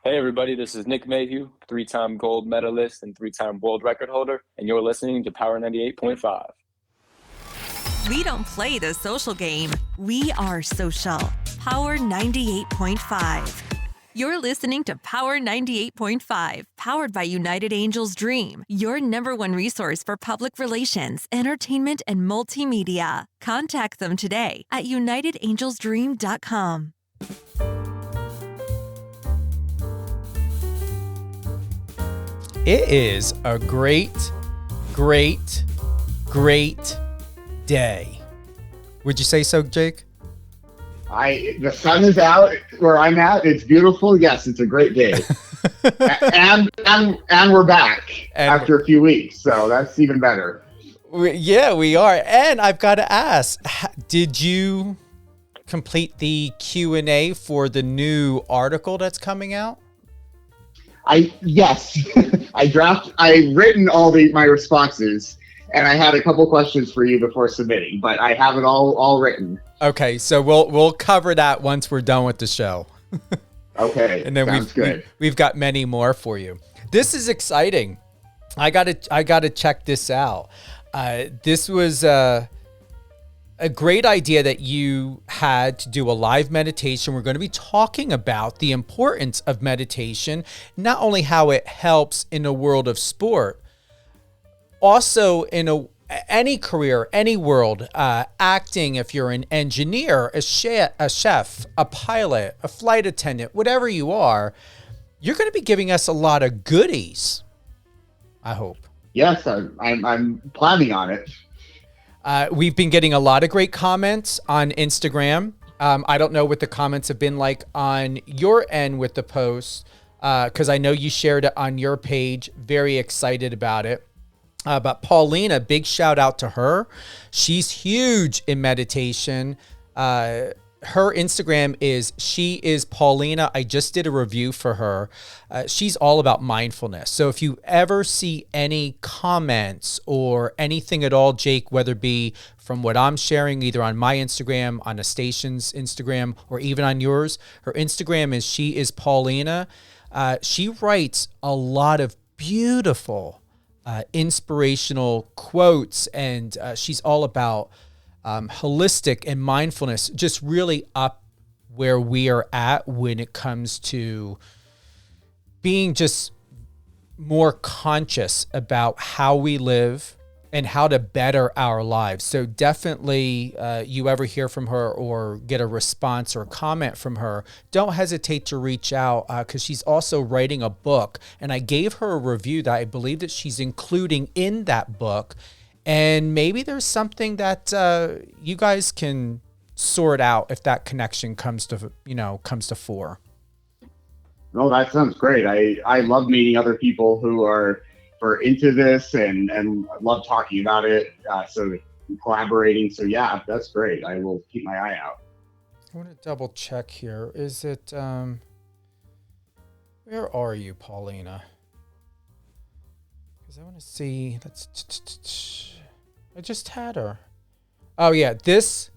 Hey everybody, this is Nick Mayhew, three-time gold medalist and three-time world record holder, and you're listening to Power 98.5. We don't play the social game. We are social. Power 98.5. You're listening to Power 98.5, powered by United Angels Dream, your number one resource for public relations, entertainment, and multimedia. Contact them today at unitedangelsdream.com. It is a great day. Would you say so, Jake? The sun is out where I'm at. It's beautiful. Yes, it's a great day. and we're back after a few weeks, so that's even better. Yeah, we are. And I've got to ask, did you complete the Q&A for the new article that's coming out? Yes. I've written all my responses, and I had a couple questions for you before submitting, but I have it all written. Okay, so we'll cover that once we're done with the show. Okay, and then sounds good. We've got many more for you. This is exciting. I gotta check this out. This was a great idea that you had to do a live meditation. We're going to be talking about the importance of meditation, not only how it helps in the world of sport, also in any career, any world, acting, if you're an engineer, a chef, a pilot, a flight attendant, whatever you are, you're going to be giving us a lot of goodies, I hope. Yes, I'm planning on it. We've been getting a lot of great comments on Instagram. I don't know what the comments have been like on your end with the post, because I know you shared it on your page. Very excited about it. But Paulina, big shout out to her. She's huge in meditation. Her Instagram is She Is Paulina. I just did a review for her. She's all about mindfulness. So if you ever see any comments or anything at all, Jake, whether it be from what I'm sharing either on my Instagram, on a station's Instagram, or even on yours, her Instagram is She Is Paulina. She writes a lot of beautiful inspirational quotes, and she's all about holistic and mindfulness, just really up where we are at when it comes to being just more conscious about how we live and how to better our lives. So definitely, you ever hear from her or get a response or comment from her, don't hesitate to reach out, because she's also writing a book. And I gave her a review that I believe that she's including in that book. And maybe there's something that you guys can sort out if that connection comes to fore. No, that sounds great. I love meeting other people who are into this and love talking about it. So collaborating. So yeah, that's great. I will keep my eye out. I want to double check here. Is it, where are you, Paulina? Because I want to see, I just had her. Oh yeah, this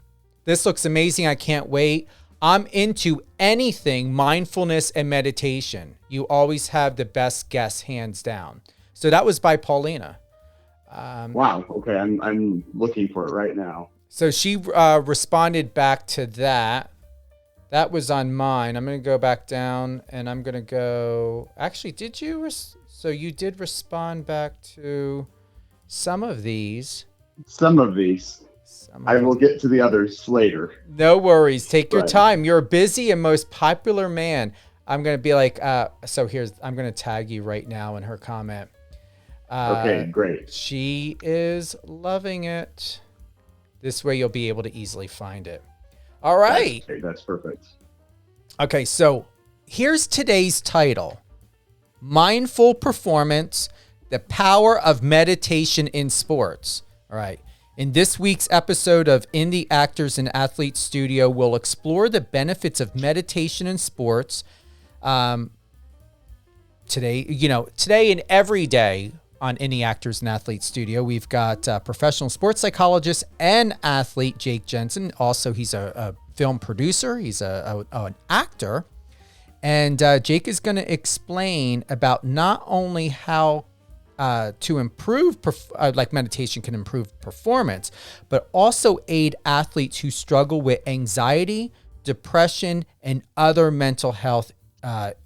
looks amazing. I can't wait. I'm into anything mindfulness and meditation. You always have the best guests, hands down. So that was by Paulina. Wow. Okay, I'm looking for it right now. So she responded back to that. That was on mine. I'm going to go back down, and I'm going to go. Actually, did you? So you did respond back to some of these. I will get to the others later. No worries. Take your time. You're a busy and most popular man. I'm going to be like, so I'm going to tag you right now in her comment. Okay, great. She is loving it. This way you'll be able to easily find it. All right. That's perfect. Okay, so here's today's title. Mindful Performance, the Power of Meditation in Sports. All right. In this week's episode of In the Actors and Athletes Studio, we'll explore the benefits of meditation in sports. Today and every day on In the Actors and Athletes Studio, we've got professional sports psychologist and athlete Jake Jensen. Also, he's a film producer. He's an actor. And Jake is going to explain about not only how to improve, like meditation can improve performance, but also aid athletes who struggle with anxiety, depression, and other mental health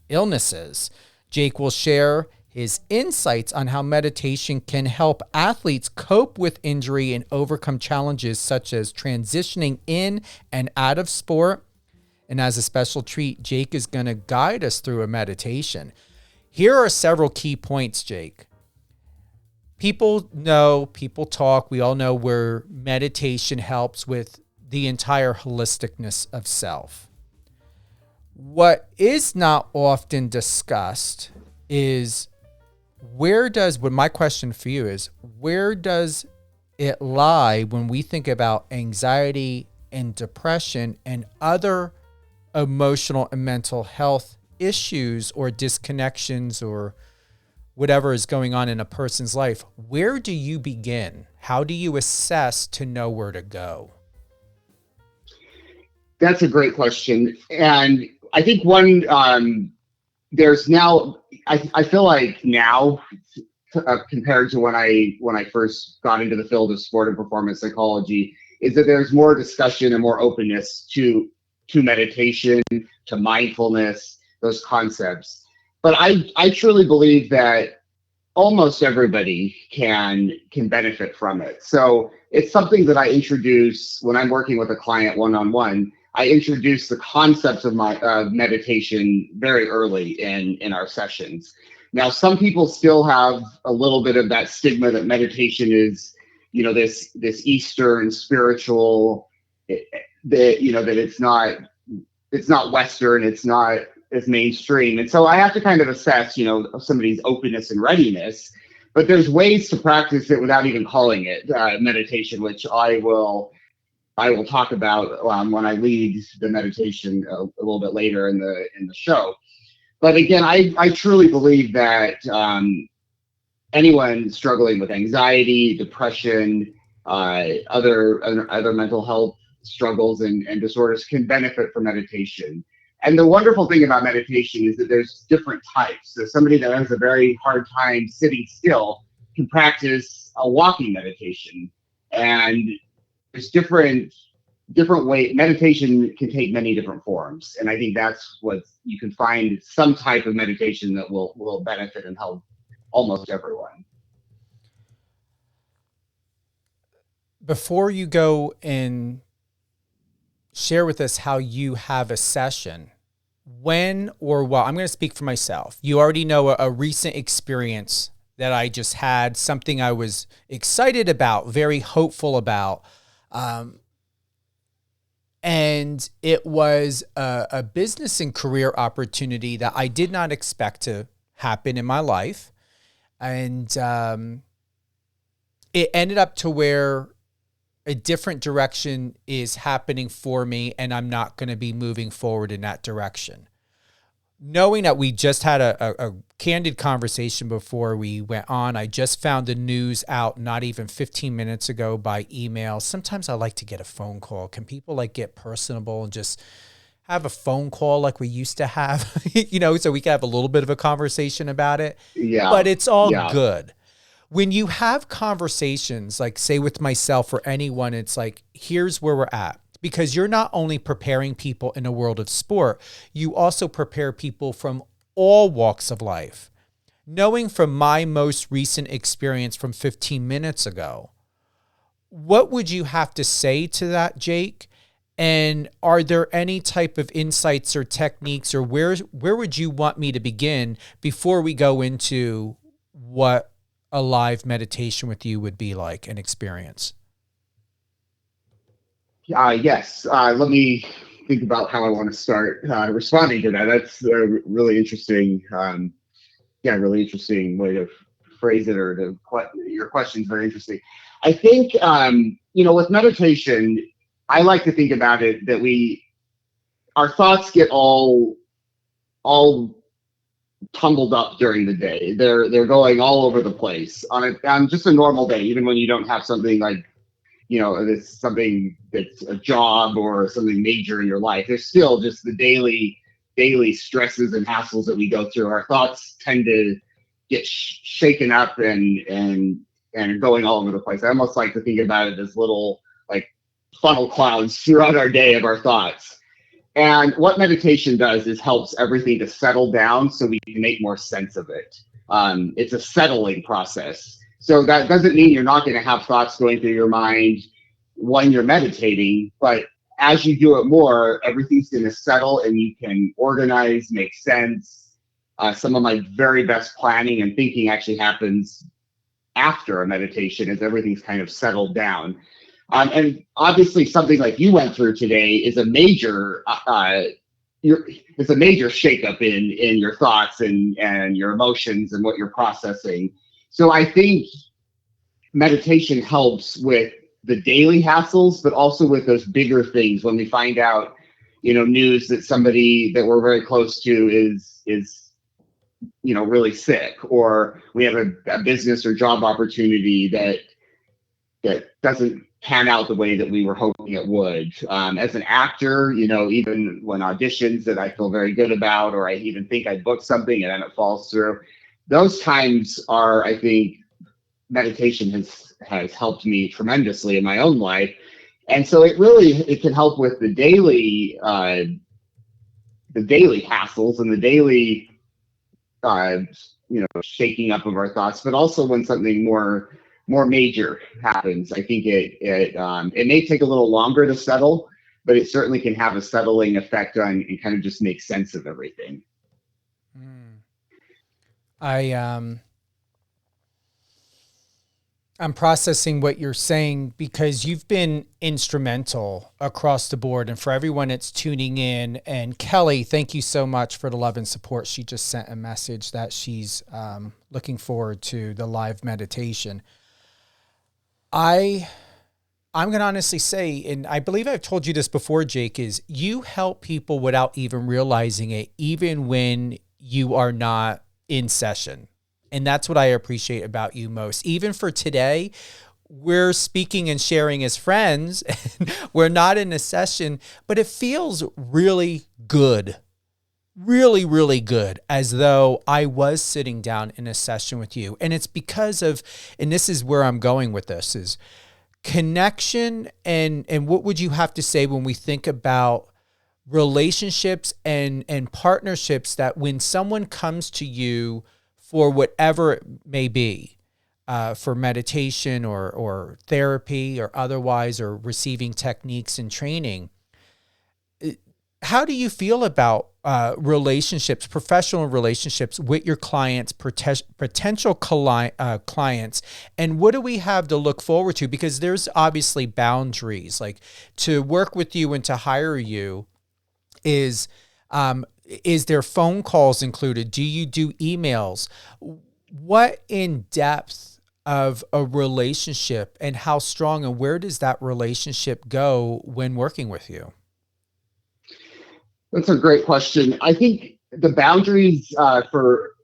illnesses. Jake will share his insights on how meditation can help athletes cope with injury and overcome challenges such as transitioning in and out of sport. And as a special treat, Jake is going to guide us through a meditation. Here are several key points, Jake. People know, people talk, we all know where meditation helps with the entire holisticness of self. What is not often discussed is my question for you is, where does it lie when we think about anxiety and depression and other emotional and mental health issues or disconnections or whatever is going on in a person's life? Where do you begin? How do you assess to know where to go? That's a great question. And I think there's now, I feel like now, compared to when I first got into the field of sport and performance psychology, is that there's more discussion and more openness to meditation, to mindfulness, those concepts. But I truly believe that almost everybody can benefit from it. So it's something that I introduce when I'm working with a client one-on-one. I introduce the concepts of meditation very early in our sessions. Now, some people still have a little bit of that stigma that meditation is, this Eastern spiritual, that it's not Western, it's not as mainstream. And so I have to kind of assess, somebody's openness and readiness. But there's ways to practice it without even calling it meditation, which I will talk about when I lead the meditation a little bit later in the show. But again, I truly believe that anyone struggling with anxiety, depression, other mental health struggles and disorders can benefit from meditation. And the wonderful thing about meditation is that there's different types. So somebody that has a very hard time sitting still can practice a walking meditation. And there's different ways. Meditation can take many different forms. And I think that's what you can find, some type of meditation that will benefit and help almost everyone. Before you go and share with us how you have a session, I'm going to speak for myself. You already know a recent experience that I just had, something I was excited about, very hopeful about. And it was a business and career opportunity that I did not expect to happen in my life. And it ended up to where a different direction is happening for me, and I'm not going to be moving forward in that direction. Knowing that we just had a candid conversation before we went on, I just found the news out not even 15 minutes ago by email. Sometimes I like to get a phone call. Can people get personable and just have a phone call like we used to have, so we can have a little bit of a conversation about it? Yeah. But it's all good. When you have conversations, like say with myself or anyone, it's like, here's where we're at. Because you're not only preparing people in a world of sport, you also prepare people from all walks of life. Knowing from my most recent experience from 15 minutes ago, what would you have to say to that, Jake? And are there any type of insights or techniques, or where would you want me to begin before we go into what a live meditation with you would be like an experience? Yes. Let me think about how I want to start responding to that. That's a really interesting, really interesting way to phrase it, or your question's very interesting. I think, with meditation, I like to think about it that our thoughts get all tumbled up during the day. They're going all over the place on just a normal day, even when you don't have something like, it's something that's a job or something major in your life. There's still just the daily daily stresses and hassles that we go through, our thoughts tend to get shaken up and going all over the place. I almost like to think about it as little like funnel clouds throughout our day of our thoughts. And what meditation does is helps everything to settle down so we can make more sense of it. It's a settling process. So that doesn't mean you're not going to have thoughts going through your mind when you're meditating, but as you do it more, everything's going to settle and you can organize, make sense. Some of my very best planning and thinking actually happens after a meditation as everything's kind of settled down. And obviously something like you went through today is a major it's a major shakeup in your thoughts and your emotions and what you're processing. So I think meditation helps with the daily hassles, but also with those bigger things when we find out, news that somebody that we're very close to is really sick, or we have a business or job opportunity that doesn't pan out the way that we were hoping it would. As an actor, even when auditions that I feel very good about, or I even think I booked something and then it falls through, those times are, I think, meditation has helped me tremendously in my own life. And so it can help with the daily hassles and the daily shaking up of our thoughts, but also when something more major happens. I think it may take a little longer to settle, but it certainly can have a settling effect on and kind of just make sense of everything. I'm processing what you're saying because you've been instrumental across the board, and for everyone that's tuning in. And Kelly, thank you so much for the love and support. She just sent a message that she's looking forward to the live meditation. I'm going to honestly say, and I believe I've told you this before, Jake, is you help people without even realizing it, even when you are not in session. And that's what I appreciate about you most. Even for today, we're speaking and sharing as friends. We're not in a session, but it feels really good. Really, really good, as though I was sitting down in a session with you. And it's because of, and this is where I'm going with this, is connection. And what would you have to say when we think about relationships and partnerships, that when someone comes to you for whatever it may be, for meditation or therapy or otherwise, or receiving techniques and training, how do you feel about relationships, professional relationships with your clients, potential clients, and what do we have to look forward to? Because there's obviously boundaries. Like, to work with you and to hire you, is there phone calls included? Do you do emails? What in depth of a relationship, and how strong, and where does that relationship go when working with you? That's a great question. I think the boundaries for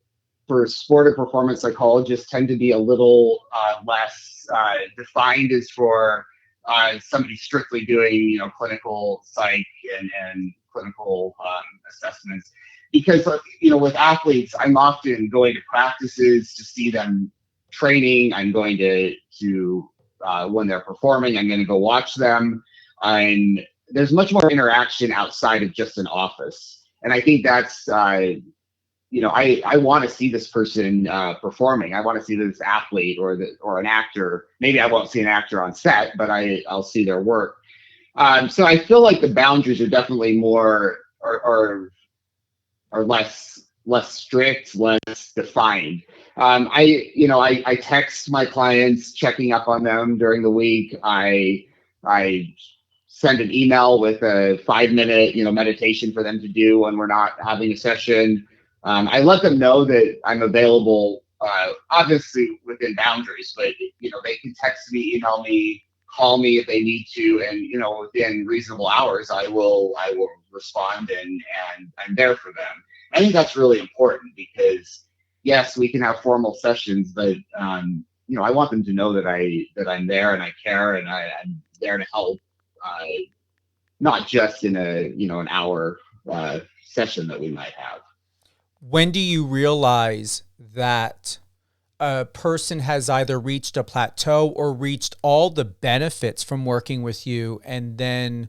sport and performance psychologists tend to be a little less defined as for somebody strictly doing, clinical psych and clinical assessments. Because, with athletes, I'm often going to practices to see them training. I'm going to when they're performing, I'm going to go watch them. And there's much more interaction outside of just an office. And I think that's, I want to see this person performing. I want to see this athlete or an actor. Maybe I won't see an actor on set, but I'll see their work. So I feel like the boundaries are definitely more or less strict, less defined. I text my clients, checking up on them during the week. I send an email with a 5-minute, meditation for them to do when we're not having a session. I let them know that I'm available, obviously within boundaries, but they can text me, email me, call me if they need to, and within reasonable hours, I will respond and I'm there for them. I think that's really important because yes, we can have formal sessions, but I want them to know that I'm there and I care and I'm there to help. Not just in an hour session that we might have. When do you realize that a person has either reached a plateau or reached all the benefits from working with you? And then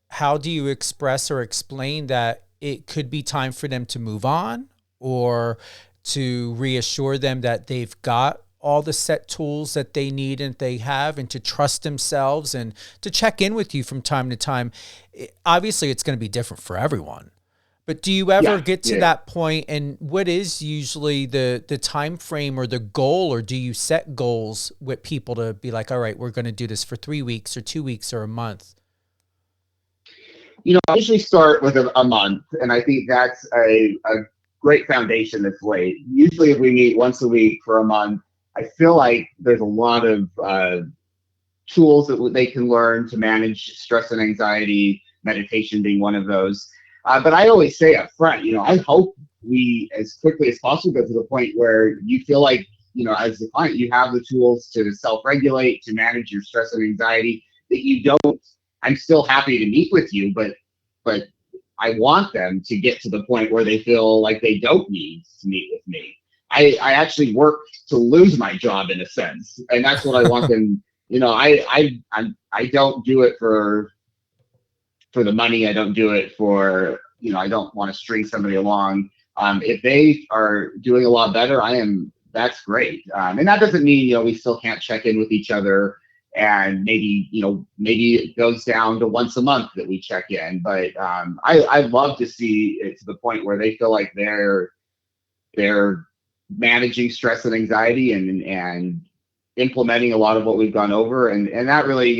how do you express or explain that it could be time for them to move on, or to reassure them that they've got all the set tools that they need and they have, and to trust themselves and to check in with you from time to time? Obviously, it's going to be different for everyone. But do you ever get to that point, and what is usually the time frame or the goal, or do you set goals with people to be like, all right, we're going to do this for 3 weeks or 2 weeks or a month? I usually start with a month, and I think that's a great foundation that's laid. Usually if we meet once a week for a month, I feel like there's a lot of tools that they can learn to manage stress and anxiety, meditation being one of those. But I always say up front, I hope we, as quickly as possible, get to the point where you feel like, as the client, you have the tools to self-regulate, to manage your stress and anxiety, that you don't. I'm still happy to meet with you, but I want them to get to the point where they feel like they don't need to meet with me. I actually work to lose my job in a sense, and that's what I want them. I don't do it for the money. I don't do it for, I don't want to string somebody along. If they are doing a lot better, that's great. And that doesn't mean, we still can't check in with each other, and maybe it goes down to once a month that we check in. But I'd love to see it to the point where they feel like they're managing stress and anxiety and implementing a lot of what we've gone over, and that really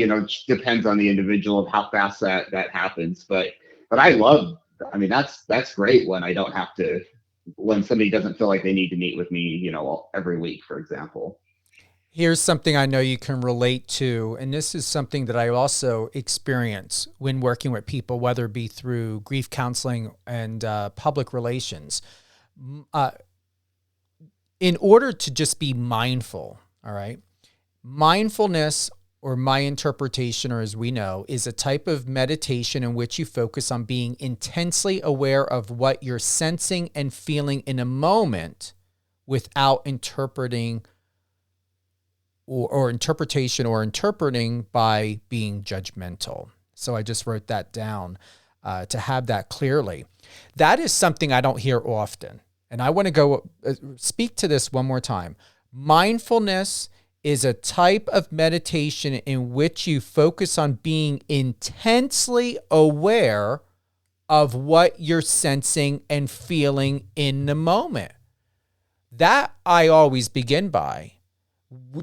depends on the individual of how fast that happens. But that's great when I don't have to, when somebody doesn't feel like they need to meet with me every week, for example. Here's something I know you can relate to, and this is something that I also experience when working with people, whether it be through grief counseling and public relations. In order to just be mindful, all right? Mindfulness, or my interpretation, or as we know, is a type of meditation in which you focus on being intensely aware of what you're sensing and feeling in a moment without interpreting or interpretation or interpreting by being judgmental. So I just wrote that down to have that clearly. That is something I don't hear often. And I want to go speak to this one more time. Mindfulness is a type of meditation in which you focus on being intensely aware of what you're sensing and feeling in the moment. That I always begin by.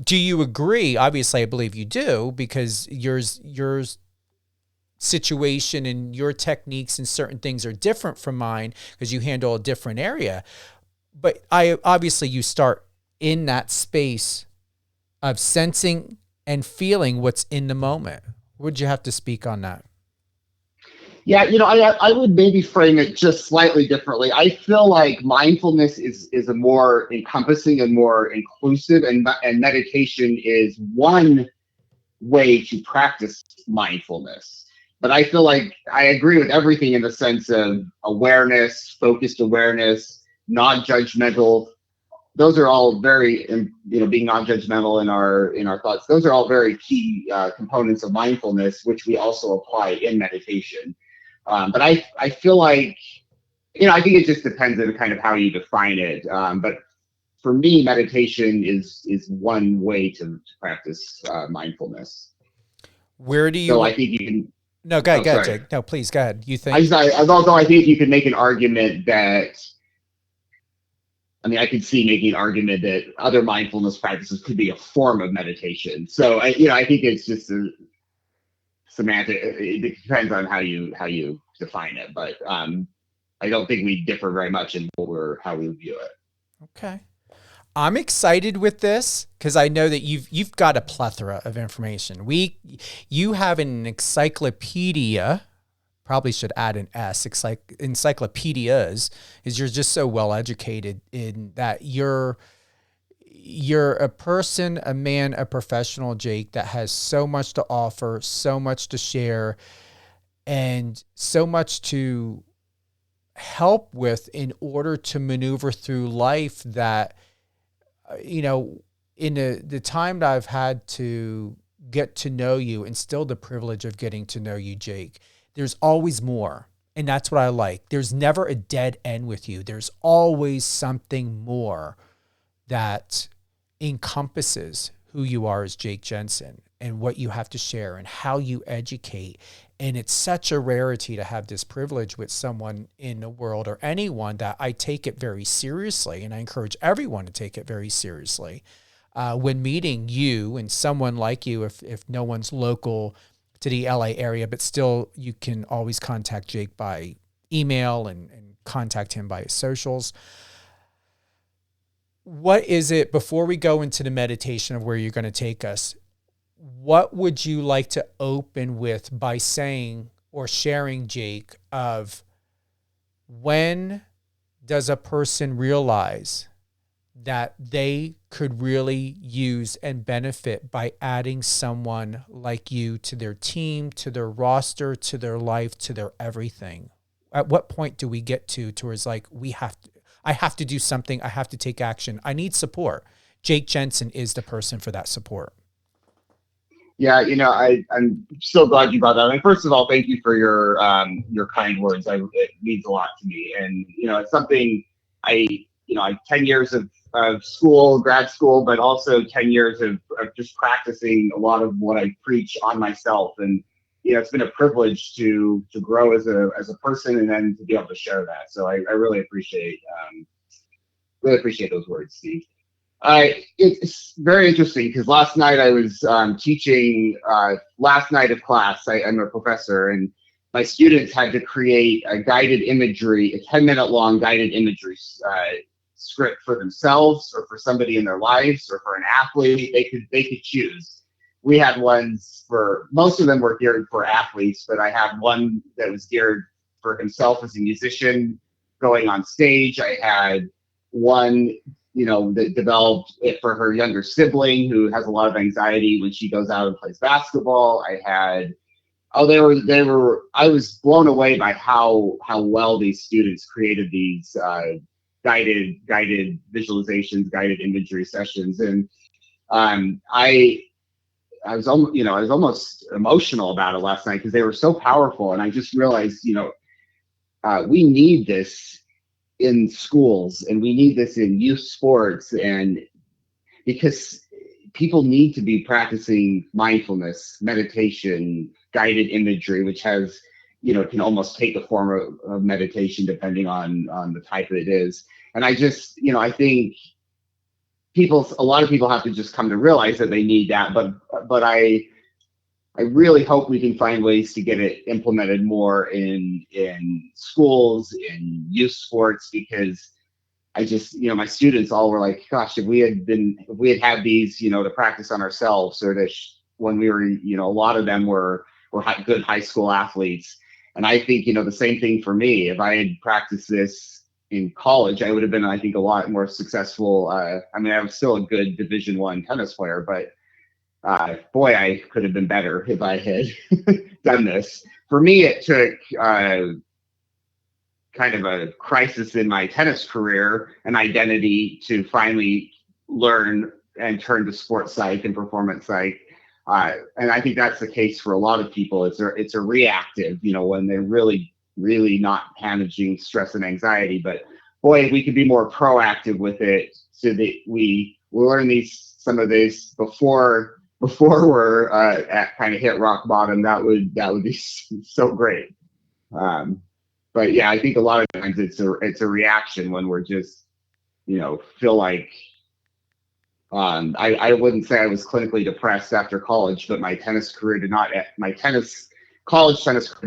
Do you agree? Obviously, I believe you do, because your situation and your techniques and certain things are different from mine because you handle a different area. But obviously you start in that space of sensing and feeling what's in the moment. Would you have to speak on that? Yeah, I would maybe frame it just slightly differently. I feel like mindfulness is a more encompassing and more inclusive, and meditation is one way to practice mindfulness. But I feel like I agree with everything in the sense of awareness, focused awareness, non-judgmental. Those are all very, being non-judgmental in our thoughts. Those are all very key components of mindfulness, which we also apply in meditation. But I feel like, I think it just depends on kind of how you define it. But for me, meditation is one way to practice mindfulness. Where do you? So I think you can. No, go ahead, Jake. No, please go ahead. You think? I think you can make an argument that. I could see making an argument that other mindfulness practices could be a form of meditation. So I think it's just a semantic. It depends on how you define it, but I don't think we differ very much in how we view it. Okay, I'm excited with this because I know that you've got a plethora of information. You have an encyclopedia. Probably should add an S, encyclopedias, is you're just so well educated in that you're a person, a man, a professional, Jake, that has so much to offer, so much to share, and so much to help with in order to maneuver through life that, you know, in the time that I've had to get to know you and still the privilege of getting to know you, Jake, there's always more. And that's what I like. There's never a dead end with you. There's always something more that encompasses who you are as Jake Jensen and what you have to share and how you educate. And it's such a rarity to have this privilege with someone in the world or anyone that I take it very seriously. And I encourage everyone to take it very seriously. When meeting you and someone like you, if no one's local to the LA area, but still you can always contact Jake by email and contact him by his socials. What is it, before we go into the meditation of where you're going to take us, what would you like to open with by saying or sharing, Jake, of when does a person realize that they could really use and benefit by adding someone like you to their team, to their roster, to their life, to their everything? At what point do we get to where it's like, I have to do something. I have to take action. I need support. Jake Jensen is the person for that support. Yeah, you know, I'm so glad you brought that up. And first of all, thank you for your kind words. It means a lot to me. And, you know, it's something I 10 years of school, grad school, but also 10 years of just practicing a lot of what I preach on myself. And, you know, it's been a privilege to grow as a person and then to be able to share that. So I really appreciate those words, Steve. It's very interesting because last night I was teaching last night of class. I'm a professor, and my students had to create a 10-minute long guided imagery script for themselves or for somebody in their lives or for an athlete. They could choose. We had ones most of them were geared for athletes, but I had one that was geared for himself as a musician going on stage. I had one, you know, that developed it for her younger sibling who has a lot of anxiety when she goes out and plays basketball. I was blown away by how well these students created these guided visualizations, guided imagery sessions. And I was almost emotional about it last night because they were so powerful. And I just realized, you know, we need this in schools and we need this in youth sports, and because people need to be practicing mindfulness, meditation, guided imagery, which has, you know, can almost take the form of meditation depending on the type it is. And I just, you know, I think a lot of people have to just come to realize that they need that, but I really hope we can find ways to get it implemented more in schools, in youth sports, because I just, you know, my students all were like, gosh, if we had these, you know, to practice on ourselves, or when we were, you know, a lot of them were good high school athletes. And I think, you know, the same thing for me. If I had practiced this in college, I would have been, I think, a lot more successful. I mean, I was still a good Division I tennis player, but boy, I could have been better if I had done this. For me, it took kind of a crisis in my tennis career and identity to finally learn and turn to sports psych and performance psych. And I think that's the case for a lot of people. It's a reactive, you know, when they're really, really not managing stress and anxiety. But boy, if we could be more proactive with it so that we learn some of this before we're at kind of hit rock bottom, that would be so great. But yeah, I think a lot of times it's a reaction when we're just, you know, feel like I wouldn't say I was clinically depressed after college, but my college tennis career did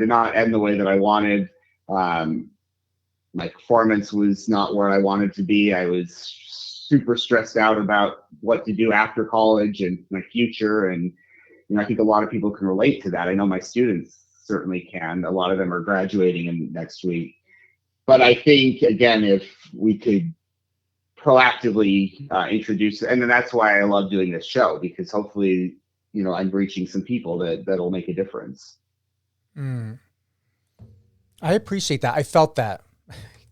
not end the way that I wanted. My performance was not where I wanted to be. I was super stressed out about what to do after college and my future. And, you know, I think a lot of people can relate to that. I know my students certainly can. A lot of them are graduating next week. But I think, again, if we could proactively introduce, and then that's why I love doing this show, because hopefully, you know, I'm reaching some people that'll make a difference. I appreciate that. I felt that.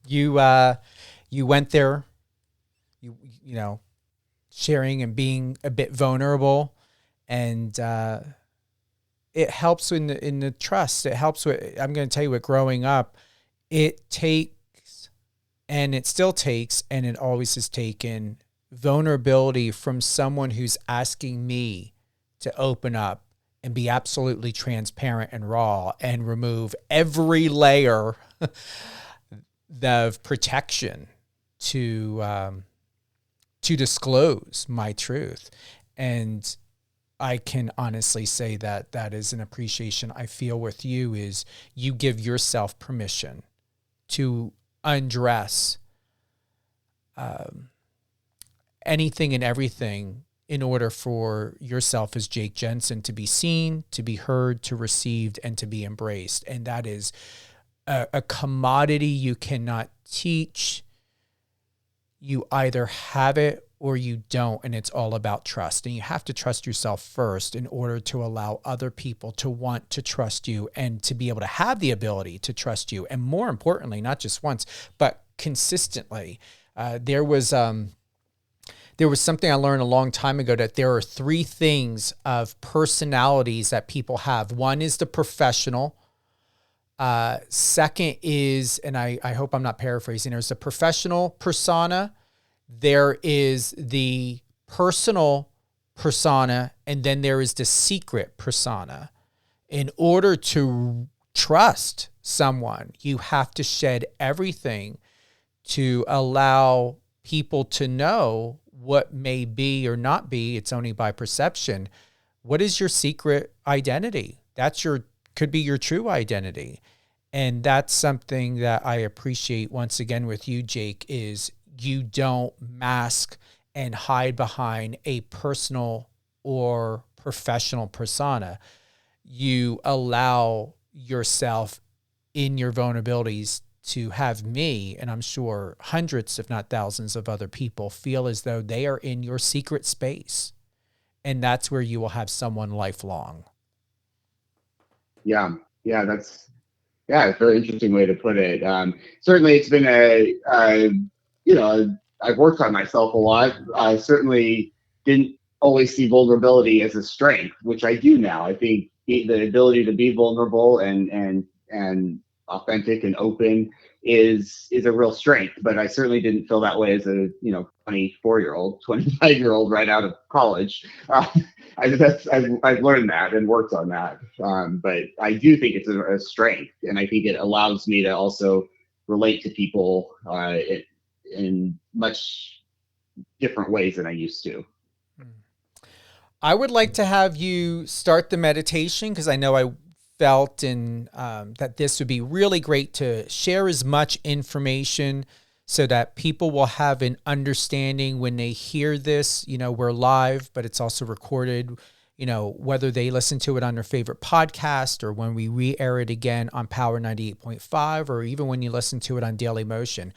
you went there, you know, sharing and being a bit vulnerable, and it helps in the trust. It helps with, I'm going to tell you what, growing up, it takes, and it still takes, and it always has taken vulnerability from someone who's asking me to open up and be absolutely transparent and raw and remove every layer of protection to disclose my truth. And I can honestly say that that is an appreciation I feel with you, is you give yourself permission to undress anything and everything in order for yourself as Jake Jensen to be seen, to be heard, to received, and to be embraced. And that is a commodity you cannot teach. You either have it or you don't, and it's all about trust. And you have to trust yourself first in order to allow other people to want to trust you and to be able to have the ability to trust you. And more importantly, not just once, but consistently. There was something I learned a long time ago, that there are three things of personalities that people have. One is the professional. Second is, and I hope I'm not paraphrasing, there's the professional persona, there is the personal persona, and then there is the secret persona. In order to trust someone, you have to shed everything to allow people to know what may be or not be. It's only by perception. What is your secret identity? Could be your true identity. And that's something that I appreciate once again with you, Jake, is you don't mask and hide behind a personal or professional persona. You allow yourself in your vulnerabilities to have me, and I'm sure hundreds, if not thousands of other people, feel as though they are in your secret space. And that's where you will have someone lifelong. Yeah. It's a very interesting way to put it. Certainly it's been I've worked on myself a lot. I certainly didn't always see vulnerability as a strength, which I do now. I think the ability to be vulnerable and authentic and open is a real strength, but I certainly didn't feel that way as a 24-year-old, 25-year-old right out of college. I've learned that and worked on that, but I do think it's a strength, and I think it allows me to also relate to people in much different ways than I used to. I would like to have you start the meditation, because I know I felt that this would be really great to share as much information so that people will have an understanding when they hear this. We're live, but it's also recorded, whether they listen to it on their favorite podcast or when we re-air it again on Power 98.5, or even when you listen to it on Daily Motion.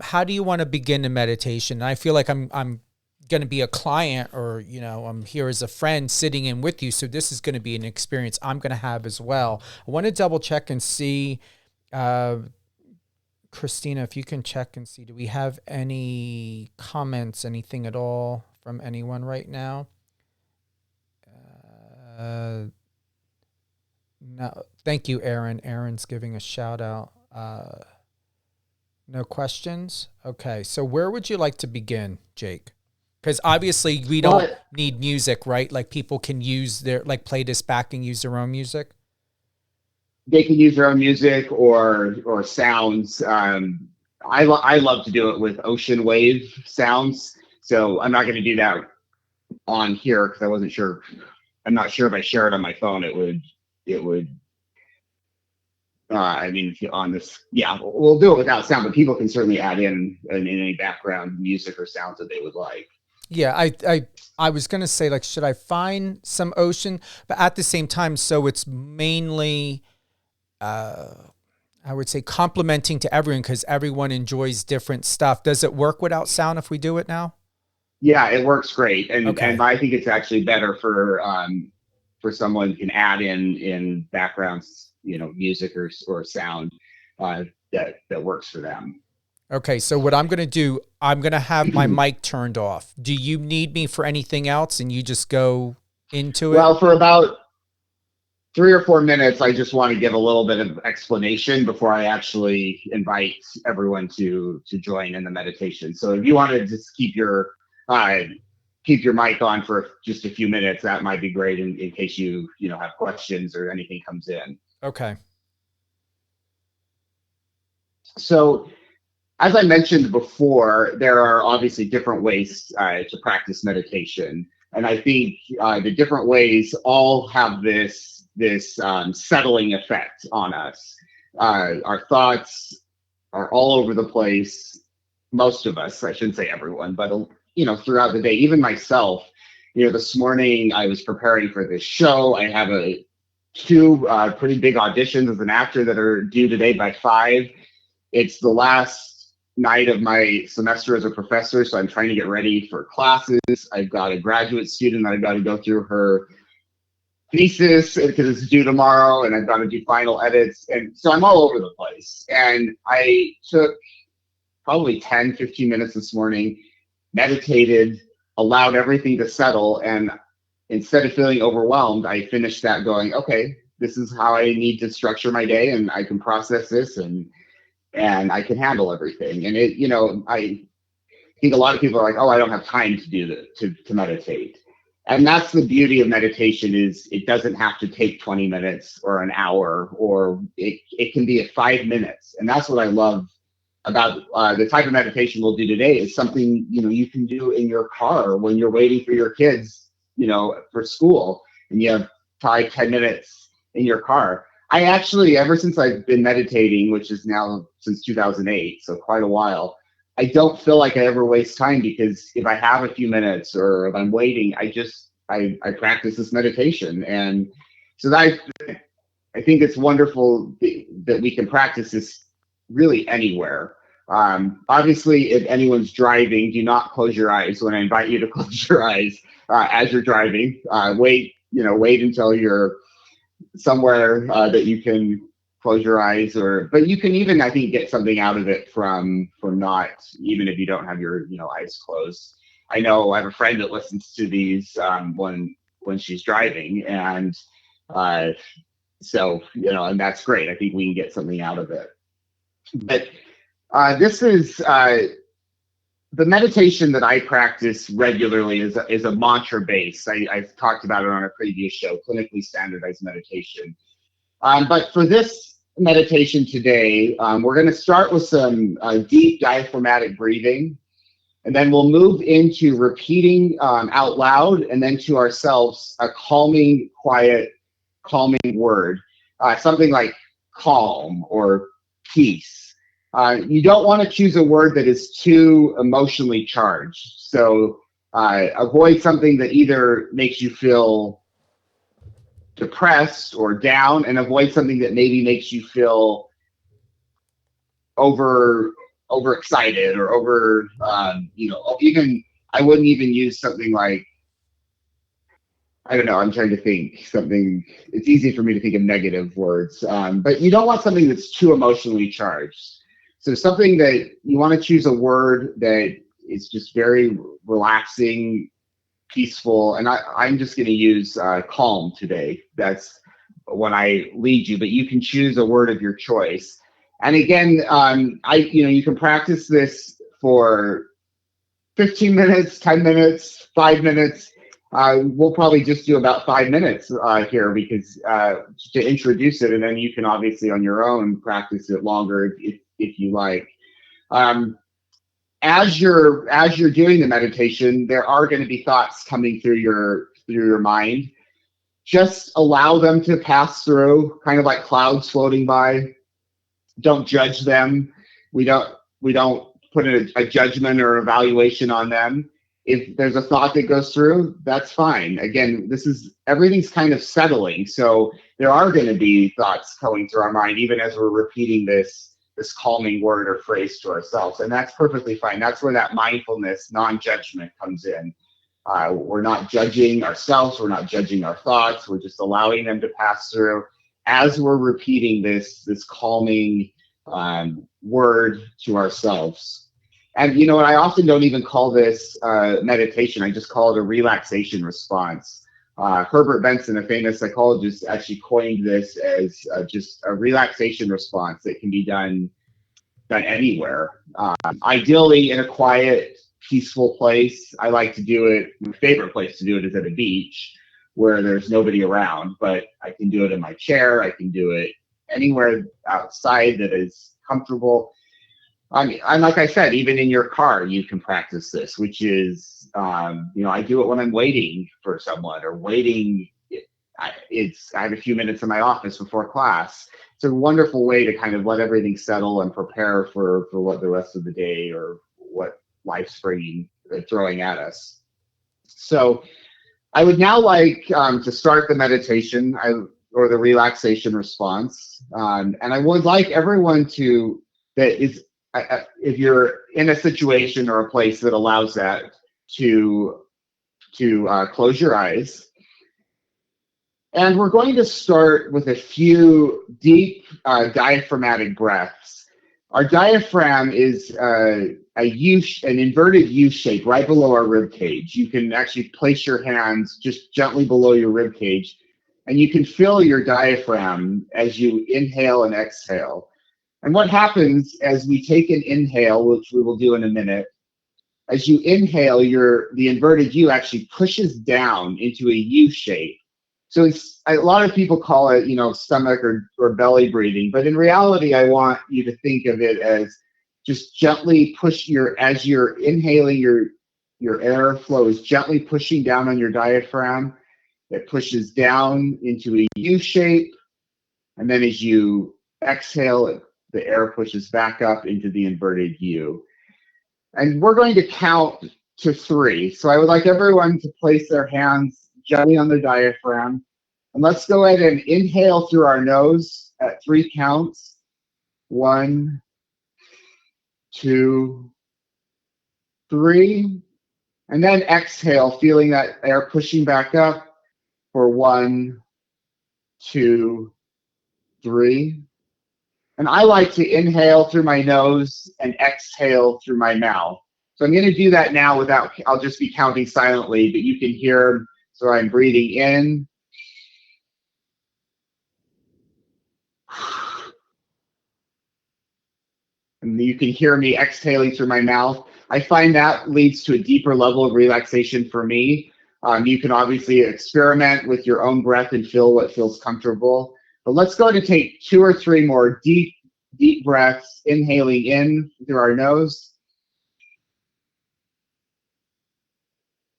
How do you want to begin the meditation? And I feel like I'm going to be a client, or I'm here as a friend sitting in with you, so this is going to be an experience I'm going to have as well. I want to double check and see, Christina, if you can check and see, do we have any comments, anything at all from anyone right now? No, thank you, Aaron. Aaron's giving a shout out. No questions. Okay, so where would you like to begin, Jake? Because obviously we don't need music, right? Like people can use play this back and use their own music. They can use their own music or sounds. I love to do it with ocean wave sounds. So I'm not going to do that on here because I wasn't sure. I'm not sure if I share it on my phone, it would. If you're on this, we'll do it without sound, but people can certainly add in any background music or sounds that they would like. Yeah, I was going to say, should I find some ocean? But at the same time, so it's mainly, I would say, complimenting to everyone, because everyone enjoys different stuff. Does it work without sound if we do it now? Yeah, it works great. And okay. And I think it's actually better for someone who can add in backgrounds, music or sound. that works for them. Okay, so what I'm going to do, I'm going to have my mic turned off. Do you need me for anything else, and you just go into it? Well, for about 3 or 4 minutes, I just want to give a little bit of explanation before I actually invite everyone to join in the meditation. So if you want to just keep your mic on for just a few minutes, that might be great in case you have questions or anything comes in. Okay. So as I mentioned before, there are obviously different ways to practice meditation. And I think the different ways all have this settling effect on us. Our thoughts are all over the place. Most of us, I shouldn't say everyone, but throughout the day, even myself. This morning I was preparing for this show. I have two pretty big auditions as an actor that are due today by 5. It's the last night of my semester as a professor, so I'm trying to get ready for classes. I've got a graduate student that I've got to go through her thesis because it's due tomorrow, and I've got to do final edits, and so I'm all over the place. And I took probably 10-15 minutes this morning, meditated, allowed everything to settle, and instead of feeling overwhelmed, I finished that going, okay, this is how I need to structure my day, and I can process this, and I can handle everything. And I think a lot of people are like, oh, I don't have time to do that, to meditate. And that's the beauty of meditation, is it doesn't have to take 20 minutes or an hour, or it can be at 5 minutes. And that's what I love about the type of meditation we'll do today. Is something, you can do in your car when you're waiting for your kids, for school, and you have 5-10 minutes in your car. I actually, ever since I've been meditating, which is now since 2008, so quite a while, I don't feel like I ever waste time, because if I have a few minutes or if I'm waiting, I practice this meditation. And so I think it's wonderful that we can practice this really anywhere. Obviously, if anyone's driving, do not close your eyes when I invite you to close your eyes as you're driving. Wait until you're somewhere that you can close your eyes, but you can even, I think, get something out of it from not, even if you don't have your eyes closed. I know I have a friend that listens to these when she's driving, and so and that's great. I think we can get something out of it. But this is the meditation that I practice regularly is a mantra base. I've talked about it on a previous show, clinically standardized meditation. But for this meditation today, we're going to start with some deep diaphragmatic breathing, and then we'll move into repeating out loud, and then to ourselves, a calming, quiet, calming word, something like calm or peace. You don't want to choose a word that is too emotionally charged. So avoid something that either makes you feel depressed or down, and avoid something that maybe makes you feel overexcited or even, I wouldn't even use something like, I don't know, I'm trying to think something. It's easy for me to think of negative words, but you don't want something that's too emotionally charged. So something that you want to choose a word that is just very relaxing, peaceful, and I'm just going to use calm today. That's when I lead you, but you can choose a word of your choice. And again, you can practice this for 15 minutes, 10 minutes, 5 minutes. We'll probably just do about 5 minutes here, because to introduce it, and then you can obviously on your own practice it longer if you like. As you're doing the meditation, there are going to be thoughts coming through your mind. Just allow them to pass through, kind of like clouds floating by. Don't judge them. We don't put a judgment or evaluation on them. If there's a thought that goes through, that's fine. Again, everything's kind of settling, so there are going to be thoughts going through our mind, even as we're repeating this calming word or phrase to ourselves, and that's perfectly fine. That's where that mindfulness, non-judgment comes in. We're not judging ourselves. We're not judging our thoughts. We're just allowing them to pass through as we're repeating this calming word to ourselves. And you know, I often don't even call this meditation. I just call it a relaxation response. Herbert Benson, a famous psychologist, actually coined this as just a relaxation response that can be done anywhere. Ideally in a quiet, peaceful place. I like to do it. My favorite place to do it is at a beach where there's nobody around, but I can do it in my chair. I can do it anywhere outside that is comfortable. I mean, and like I said, even in your car, you can practice this, which is, you know, I do it when I'm waiting for someone or waiting. I have a few minutes in my office before class. It's a wonderful way to kind of let everything settle and prepare for what the rest of the day or what life's throwing at us. So I would now like to start the meditation or the relaxation response. And I would like everyone if you're in a situation or a place that allows that, to close your eyes. And we're going to start with a few deep diaphragmatic breaths. Our diaphragm is an inverted U shape right below our rib cage. You can actually place your hands just gently below your rib cage, and you can feel your diaphragm as you inhale and exhale. And what happens as we take an inhale, which we will do in a minute, as you inhale, the inverted U actually pushes down into a U shape. So a lot of people call it, you know, stomach or belly breathing, but in reality, I want you to think of it as just gently as you're inhaling, your air flow is gently pushing down on your diaphragm. It pushes down into a U shape, and then as you exhale, the air pushes back up into the inverted U. And we're going to count to 3. So I would like everyone to place their hands gently on the diaphragm. And let's go ahead and inhale through our nose at 3 counts. 1, 2, 3. And then exhale, feeling that air pushing back up for 1, 2, 3. And I like to inhale through my nose and exhale through my mouth. So I'm going to do that now I'll just be counting silently, but you can hear, so I'm breathing in. And you can hear me exhaling through my mouth. I find that leads to a deeper level of relaxation for me. You can obviously experiment with your own breath and feel what feels comfortable. But let's go to take 2 or 3 more deep breaths, inhaling in through our nose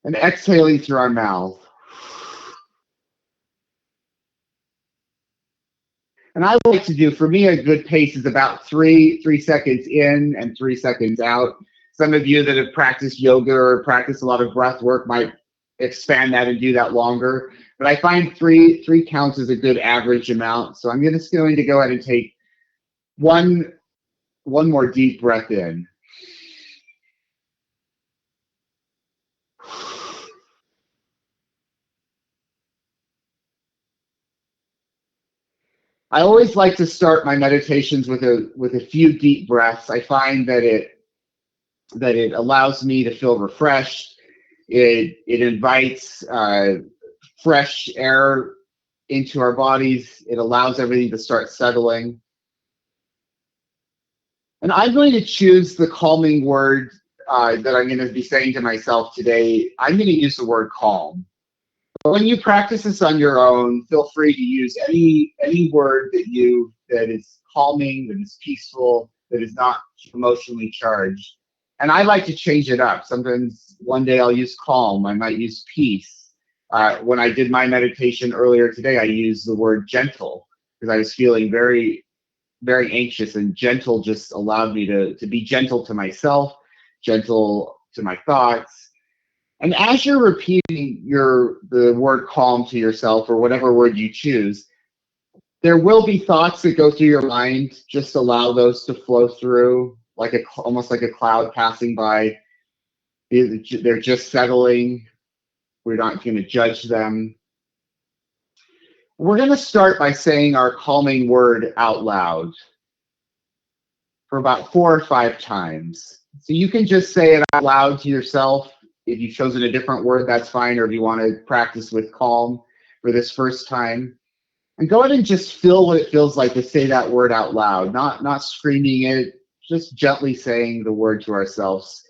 and exhaling through our mouth. And I like to do, for me, a good pace is about 3 seconds in and 3 seconds out. Some of you that have practiced yoga or practiced a lot of breath work might expand that and do that longer. But I find 3 counts is a good average amount. So I'm just going to go ahead and take one more deep breath in. I always like to start my meditations with a few deep breaths. I find that it allows me to feel refreshed. It invites fresh air into our bodies. It allows everything to start settling. And I'm going to choose the calming word that I'm going to be saying to myself today. I'm going to use the word calm. But when you practice this on your own, feel free to use any word that is calming, that is peaceful, that is not emotionally charged. And I like to change it up. Sometimes one day I'll use calm. I might use peace. When I did my meditation earlier today, I used the word gentle because I was feeling very, very anxious, and gentle just allowed me to be gentle to myself, gentle to my thoughts. And as you're repeating the word calm to yourself, or whatever word you choose, there will be thoughts that go through your mind. Just allow those to flow through, almost like a cloud passing by. They're just settling. We're not going to judge them. We're going to start by saying our calming word out loud. for about 4 or 5 times. So you can just say it out loud to yourself. If you've chosen a different word, that's fine. Or if you want to practice with calm for this first time, and go ahead and just feel what it feels like to say that word out loud, not screaming it, just gently saying the word to ourselves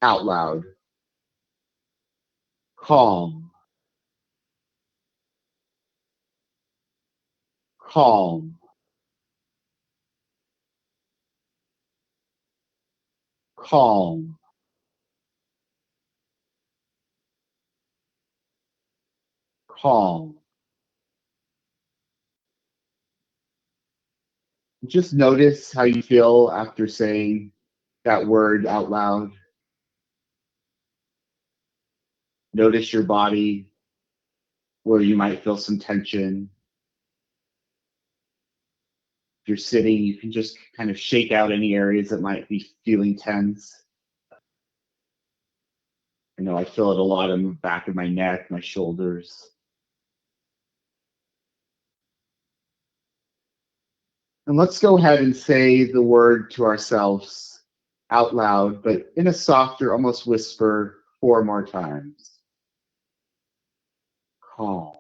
out loud. Calm, calm, calm, calm. Just notice how you feel after saying that word out loud. Notice your body where you might feel some tension. If you're sitting, you can just kind of shake out any areas that might be feeling tense. I know I feel it a lot in the back of my neck, my shoulders. And let's go ahead and say the word to ourselves out loud, but in a softer, almost whisper, 4 more times. Calm,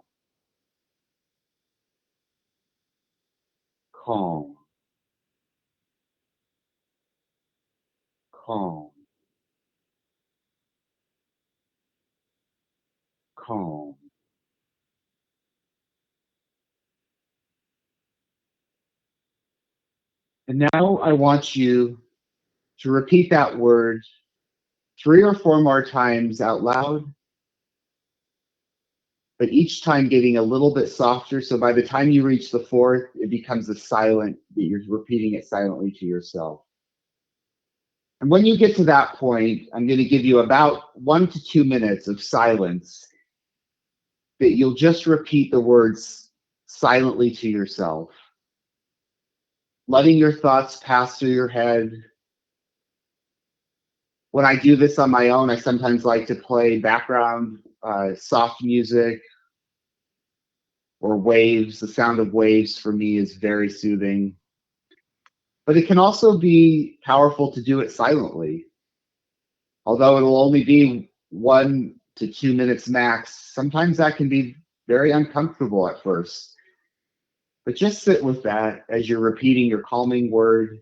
calm, calm, calm. And now I want you to repeat that word 3 or 4 more times out loud, but each time getting a little bit softer. So by the time you reach the fourth, it becomes a silent, that you're repeating it silently to yourself. And when you get to that point, I'm going to give you about 1 to 2 minutes of silence that you'll just repeat the words silently to yourself, letting your thoughts pass through your head. When I do this on my own, I sometimes like to play background soft music or waves. The sound of waves for me is very soothing. But it can also be powerful to do it silently. Although it'll only be 1 to 2 minutes max, sometimes that can be very uncomfortable at first. But just sit with that as you're repeating your calming word,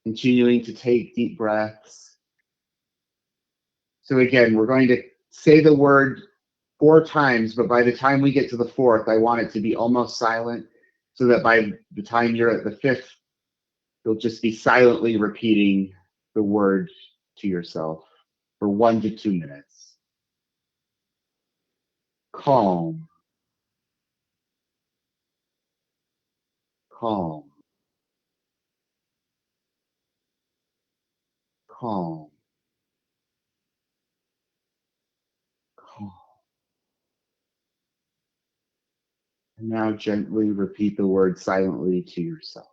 continuing to take deep breaths. So again, we're going to say the word 4 times, but by the time we get to the fourth, I want it to be almost silent so that by the time you're at the fifth, you'll just be silently repeating the word to yourself for 1 to 2 minutes. Calm, calm, calm, calm. And now gently repeat the word silently to yourself.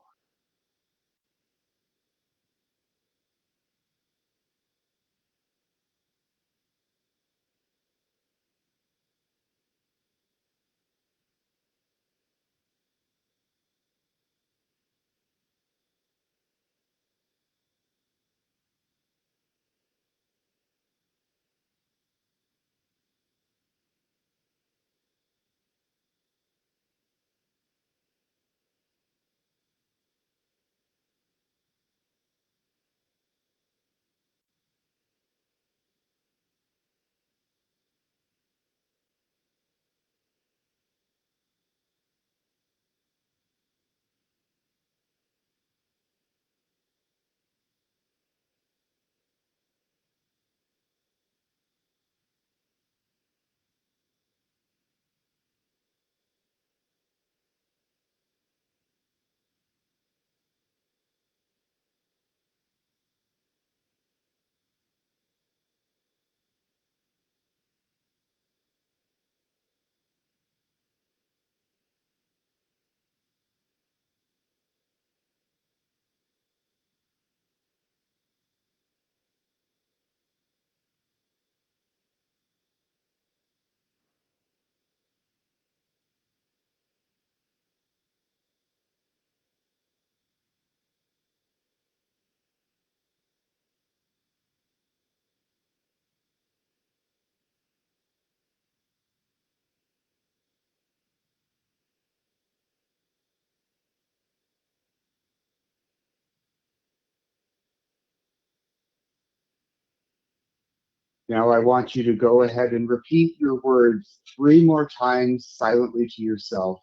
Now I want you to go ahead and repeat your words 3 more times silently to yourself.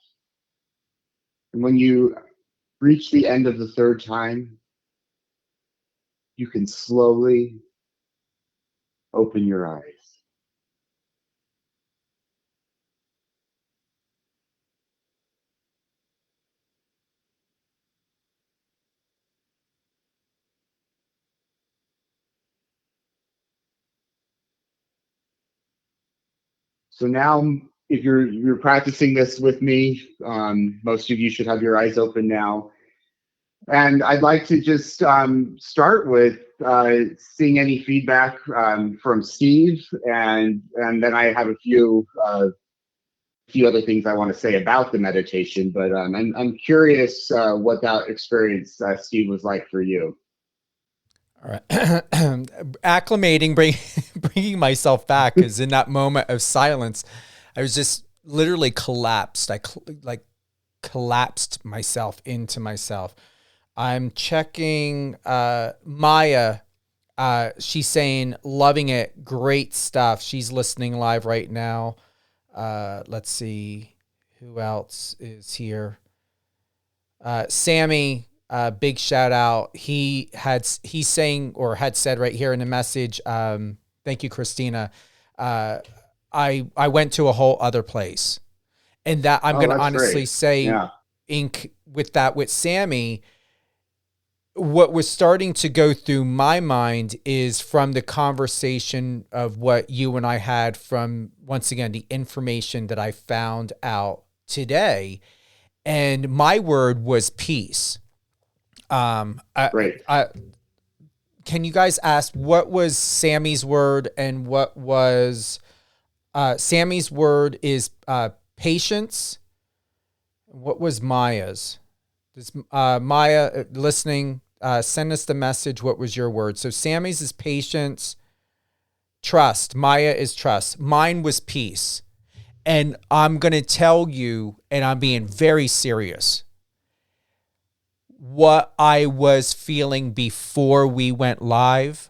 And when you reach the end of the 3rd time, you can slowly open your eyes. So now, if you're practicing this with me, most of you should have your eyes open now. And I'd like to just start with seeing any feedback from Steve, and then I have a few other things I want to say about the meditation. But I'm curious what that experience, Steve, was like for you. All right. Acclimating, bringing myself back, because in that moment of silence, I was just literally collapsed. I collapsed myself into myself. I'm checking Maya. She's saying, loving it. Great stuff. She's listening live right now. Let's see who else is here. Sammy, big shout out. He's saying, or had said right here in the message, thank you, Christina. I went to a whole other place, and that I'm going to honestly great. say, Yeah. with Sammy, what was starting to go through my mind is from the conversation of what you and I had from, once again, the information that I found out today. And my word was peace. Great. Can you guys ask what was Sammy's word and what was Sammy's word is patience. What was Maya's? Does Maya listening, send us the message. What was your word? So Sammy's is patience, trust. Maya is trust. Mine was peace. And I'm going to tell you, and I'm being very serious, what I was feeling before we went live,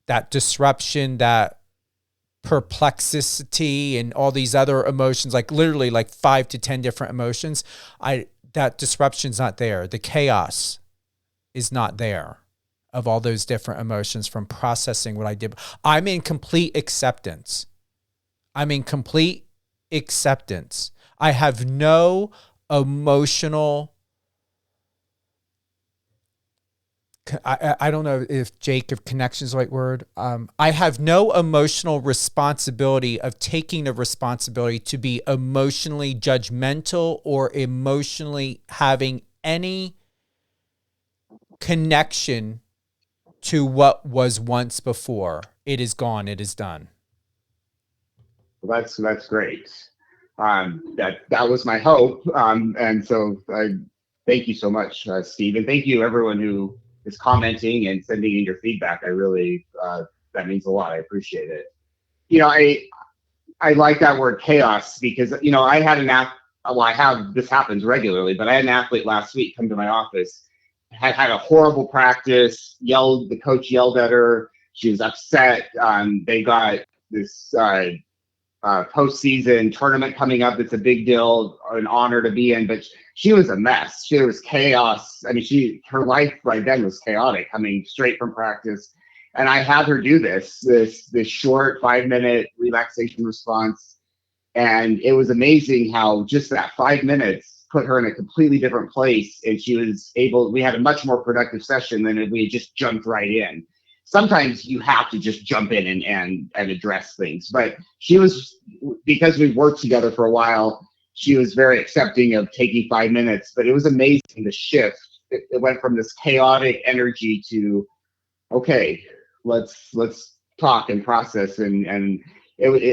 that disruption, that perplexity, and all these other emotions, like literally like 5 to 10 different emotions. That disruption's not there. The chaos is not there of all those different emotions from processing what I did. I'm in complete acceptance. I have no emotional, I don't know if Jake, if connection is the right word. I have no emotional responsibility of taking the responsibility to be emotionally judgmental or emotionally having any connection to what was once before. It is gone. It is done. Well, that's great. That was my hope. And so I thank you so much, Steve, and thank you everyone who is commenting and sending in your feedback. I really that means a lot. I appreciate it. I like that word chaos because I had this happens regularly, but I had an athlete last week come to my office, had a horrible practice, the coach yelled at her. She was upset. They got this postseason tournament coming up. It's a big deal, an honor to be in, but she was a mess. There was chaos. I mean, her life right then was chaotic, coming straight from practice. And I had her do this short 5-minute relaxation response. And it was amazing how just that 5 minutes put her in a completely different place. And we had a much more productive session than if we had just jumped right in. Sometimes you have to just jump in and address things. But because we worked together for a while, she was very accepting of taking 5 minutes. But it was amazing the shift. It went from this chaotic energy to, okay, let's talk and process. And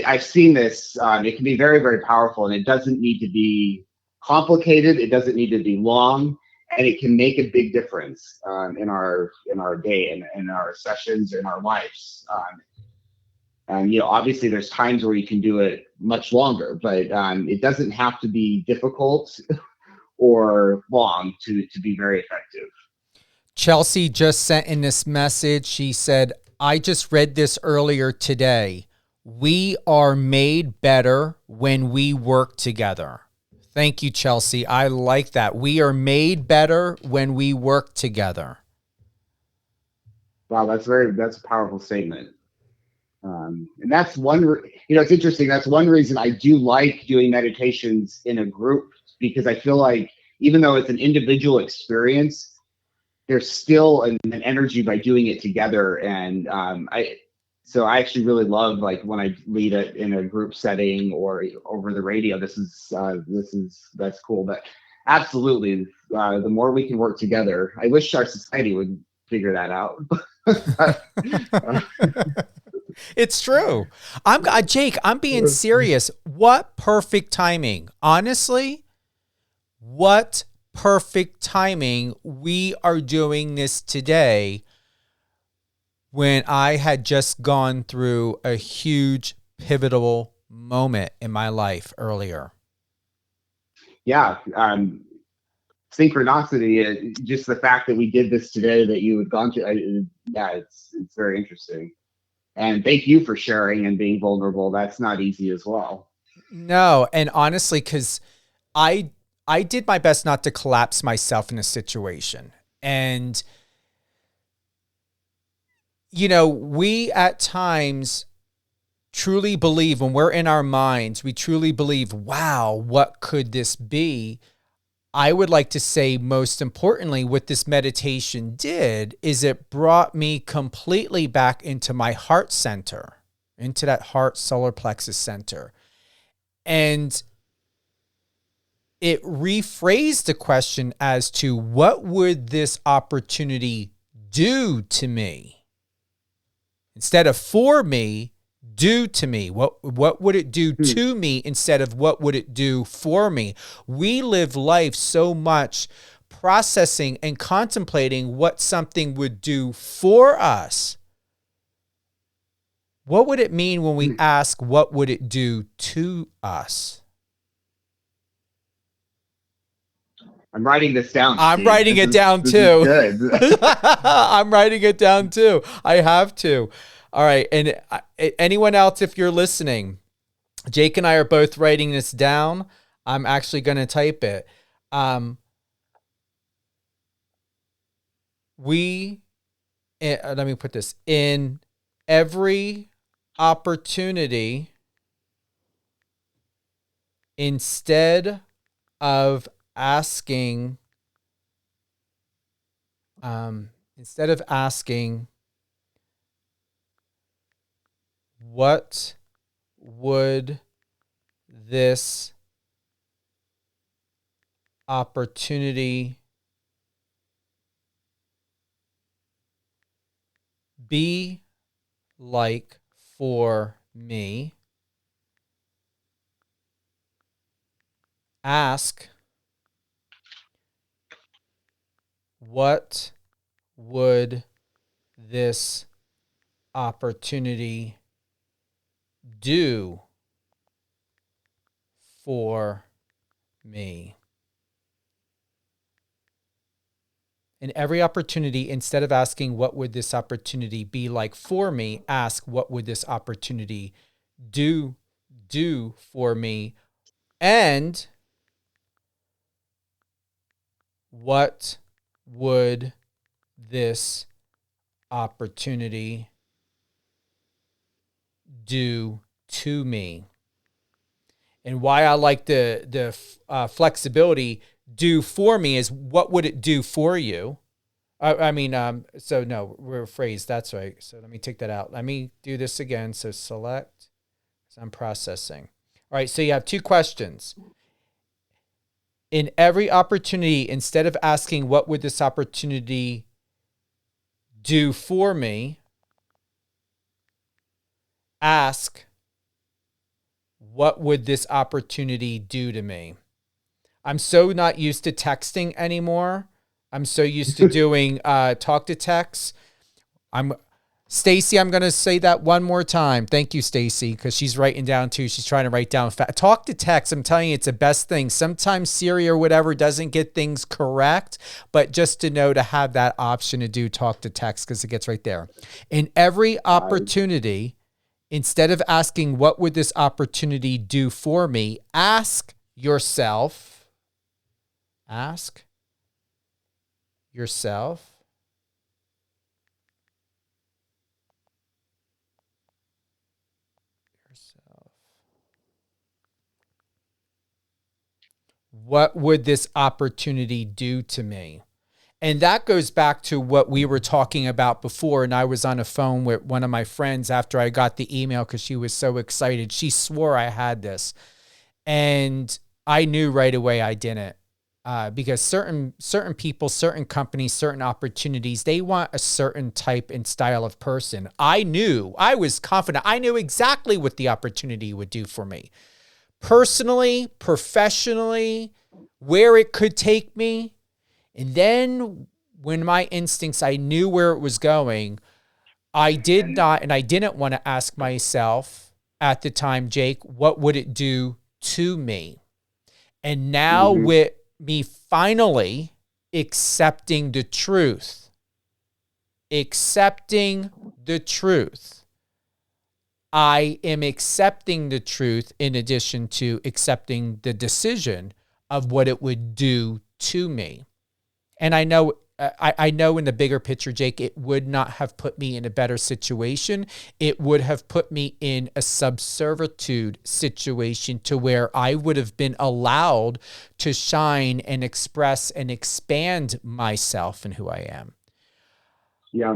I've seen this. It can be very, very powerful, and it doesn't need to be complicated. It doesn't need to be long. And it can make a big difference in our day and in our sessions in our lives. And obviously, there's times where you can do it much longer, but it doesn't have to be difficult or long to be very effective. Chelsea just sent in this message. She said, I just read this earlier today. We are made better when we work together. Thank you, Chelsea. I like that. We are made better when we work together. Wow, that's a powerful statement. And that's it's interesting. That's one reason I do like doing meditations in a group, because I feel like even though it's an individual experience, there's still an energy by doing it together. And so I actually really love, like, when I lead it in a group setting or over the radio. That's cool. But absolutely, the more we can work together, I wish our society would figure that out. It's true. Jake, I'm being serious. What perfect timing. Honestly, what perfect timing. We are doing this today when I had just gone through a huge pivotal moment in my life earlier. Yeah. Synchronicity, just the fact that we did this today, that you had gone to, it's very interesting. And thank you for sharing and being vulnerable. That's not easy as well. No, and honestly, because I did my best not to collapse myself in a situation. And, we at times truly believe, when we're in our minds, we truly believe, wow, what could this be? I would like to say, most importantly, what this meditation did is it brought me completely back into my heart center, into that heart solar plexus center. And it rephrased the question as to, what would this opportunity do to me? Instead of for me, do to me. What would it do to me instead of what would it do for me? We live life so much processing and contemplating what something would do for us. What would it mean when we ask, what would it do to us? I'm writing this down. I'm writing it down too. Good. I'm writing it down too. I have to. All right. And anyone else, if you're listening, Jake and I are both writing this down. I'm actually going to type it. Let me put this in every opportunity, instead of asking, what would this opportunity be like for me? Ask, what would this opportunity do for me? In every opportunity, instead of asking, what would this opportunity be like for me, ask, what would this opportunity do for me? And what would this opportunity do to me? And why I like the flexibility, do for me, is what would it do for you? So no, we're phrased. That's right. So let me take that out. Let me do this again. So select, so I'm processing. All right. So you have two questions. In every opportunity, instead of asking, what would this opportunity do for me, ask, what would this opportunity do to me? I'm so not used to texting anymore. I'm so used to doing talk to text. Stacy, I'm going to say that one more time. Thank you, Stacy, because she's writing down too. She's trying to write down. Talk to text. I'm telling you, it's the best thing. Sometimes Siri or whatever doesn't get things correct, but just to know to have that option to do talk to text because it gets right there. In every opportunity, instead of asking, what would this opportunity do for me? Ask yourself. What would this opportunity do to me? And that goes back to what we were talking about before. And I was on a phone with one of my friends after I got the email because she was so excited. She swore I had this. And I knew right away I didn't. Because certain people, certain companies, certain opportunities, they want a certain type and style of person. I was confident. I knew exactly what the opportunity would do for me. Personally, professionally, where it could take me. And then when my instincts, I knew where it was going, I didn't want to ask myself at the time, Jake, what would it do to me? And now with me finally accepting the truth, I am accepting the truth in addition to accepting the decision of what it would do to me. And I know in the bigger picture, Jake, it would not have put me in a better situation. It would have put me in a subservitude situation to where I would have been allowed to shine and express and expand myself and who I am.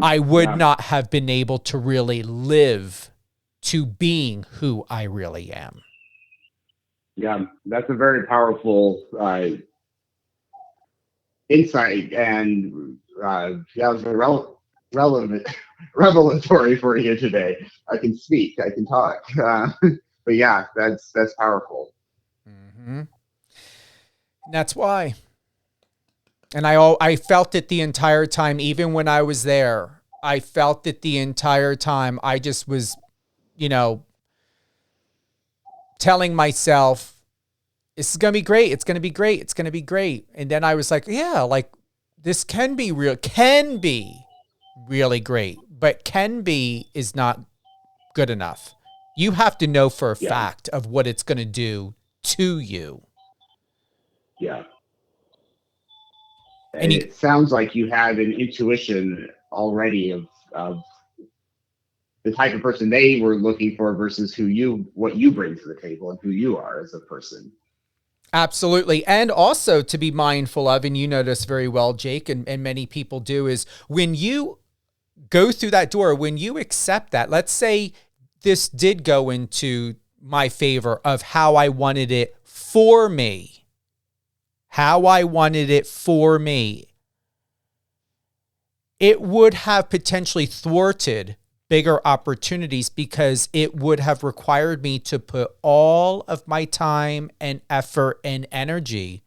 I would not have been able to really live to being who I really am. Yeah, that's a very powerful insight, and that was very revelatory for you today. I can speak, I can talk, but yeah, that's powerful. Mm-hmm. That's why. And I felt it the entire time, even when I was there. I felt it the entire time. I just was, telling myself, this is going to be great. It's going to be great. It's going to be great. And then I was like, yeah, like this can be really great, but can be is not good enough. You have to know for a fact of what it's going to do to you. Yeah. And it sounds like you had an intuition already of the type of person they were looking for versus what you bring to the table and who you are as a person. Absolutely. And also to be mindful of, and you know this very well, Jake, and many people do, is when you go through that door, when you accept that, let's say this did go into my favor of how I wanted it for me, it would have potentially thwarted bigger opportunities because it would have required me to put all of my time and effort and energy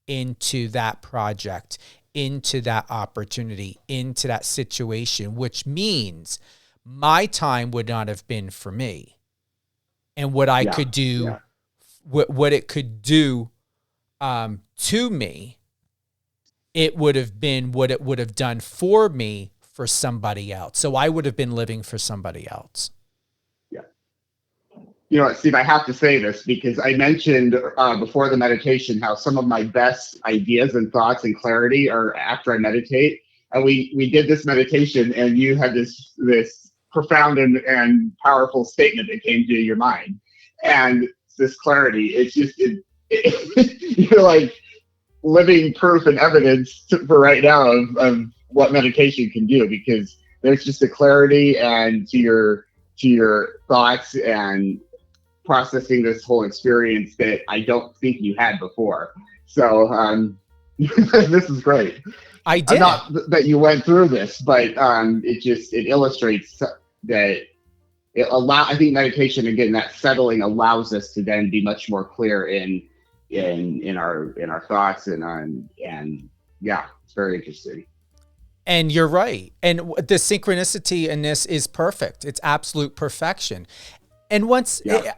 into that project, into that opportunity, into that situation, which means my time would not have been for me. And what I could do, what it could do to me, it would have been what it would have done for me for somebody else. So I would have been living for somebody else. Yeah. You know, Steve, I have to say this because I mentioned before the meditation how some of my best ideas and thoughts and clarity are after I meditate. And we did this meditation, and you had this profound and powerful statement that came to your mind, and this clarity. It's just you're like living proof and evidence for right now of what meditation can do, because there's just a clarity and to your thoughts and processing this whole experience that I don't think you had before. So this is great. I did. Not that you went through this, but it illustrates that I think meditation, again, that settling allows us to then be much more clear in our thoughts and yeah, it's very interesting. And you're right. And the synchronicity in this is perfect. It's absolute perfection. And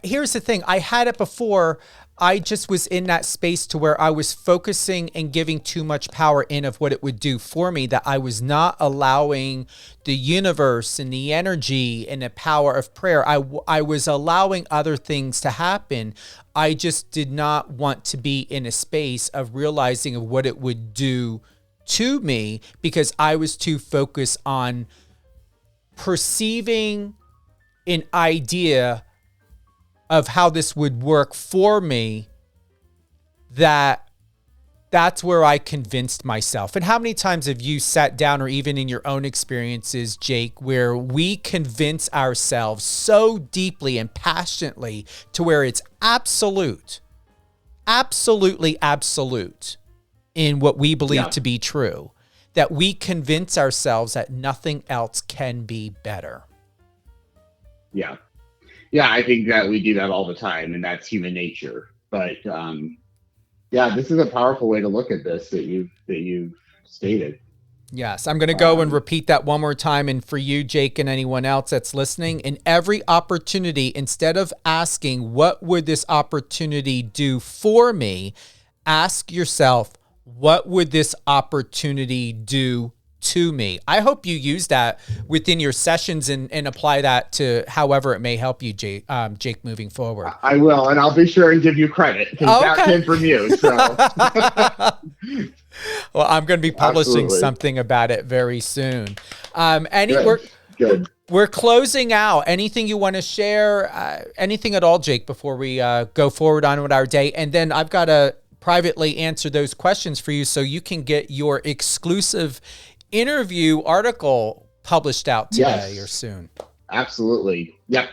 here's the thing, I had it before. I just was in that space to where I was focusing and giving too much power in of what it would do for me, that I was not allowing the universe and the energy and the power of prayer. I was allowing other things to happen. I just did not want to be in a space of realizing of what it would do to me, because I was too focused on perceiving an idea of how this would work for me. That's where I convinced myself. And how many times have you sat down, or even in your own experiences, Jake, where we convince ourselves so deeply and passionately to where it's absolutely absolute in what we believe to be true, that we convince ourselves that nothing else can be better. Yeah. Yeah, I think that we do that all the time, and that's human nature. But this is a powerful way to look at this that you've stated. Yes, I'm going to go and repeat that one more time. And for you, Jake, and anyone else that's listening, in every opportunity, instead of asking, what would this opportunity do for me, ask yourself, what would this opportunity do to me? I hope you use that within your sessions and apply that to however it may help you, Jake, moving forward. I will, and I'll be sure and give you credit, because that came from you. So. Well, I'm going to be publishing Absolutely. something about it very soon. Good. We're closing out. Anything you want to share? Anything at all, Jake, before we go forward on with our day? And then I've got to privately answer those questions for you so you can get your exclusive interview article published out today or soon. Absolutely. Yep.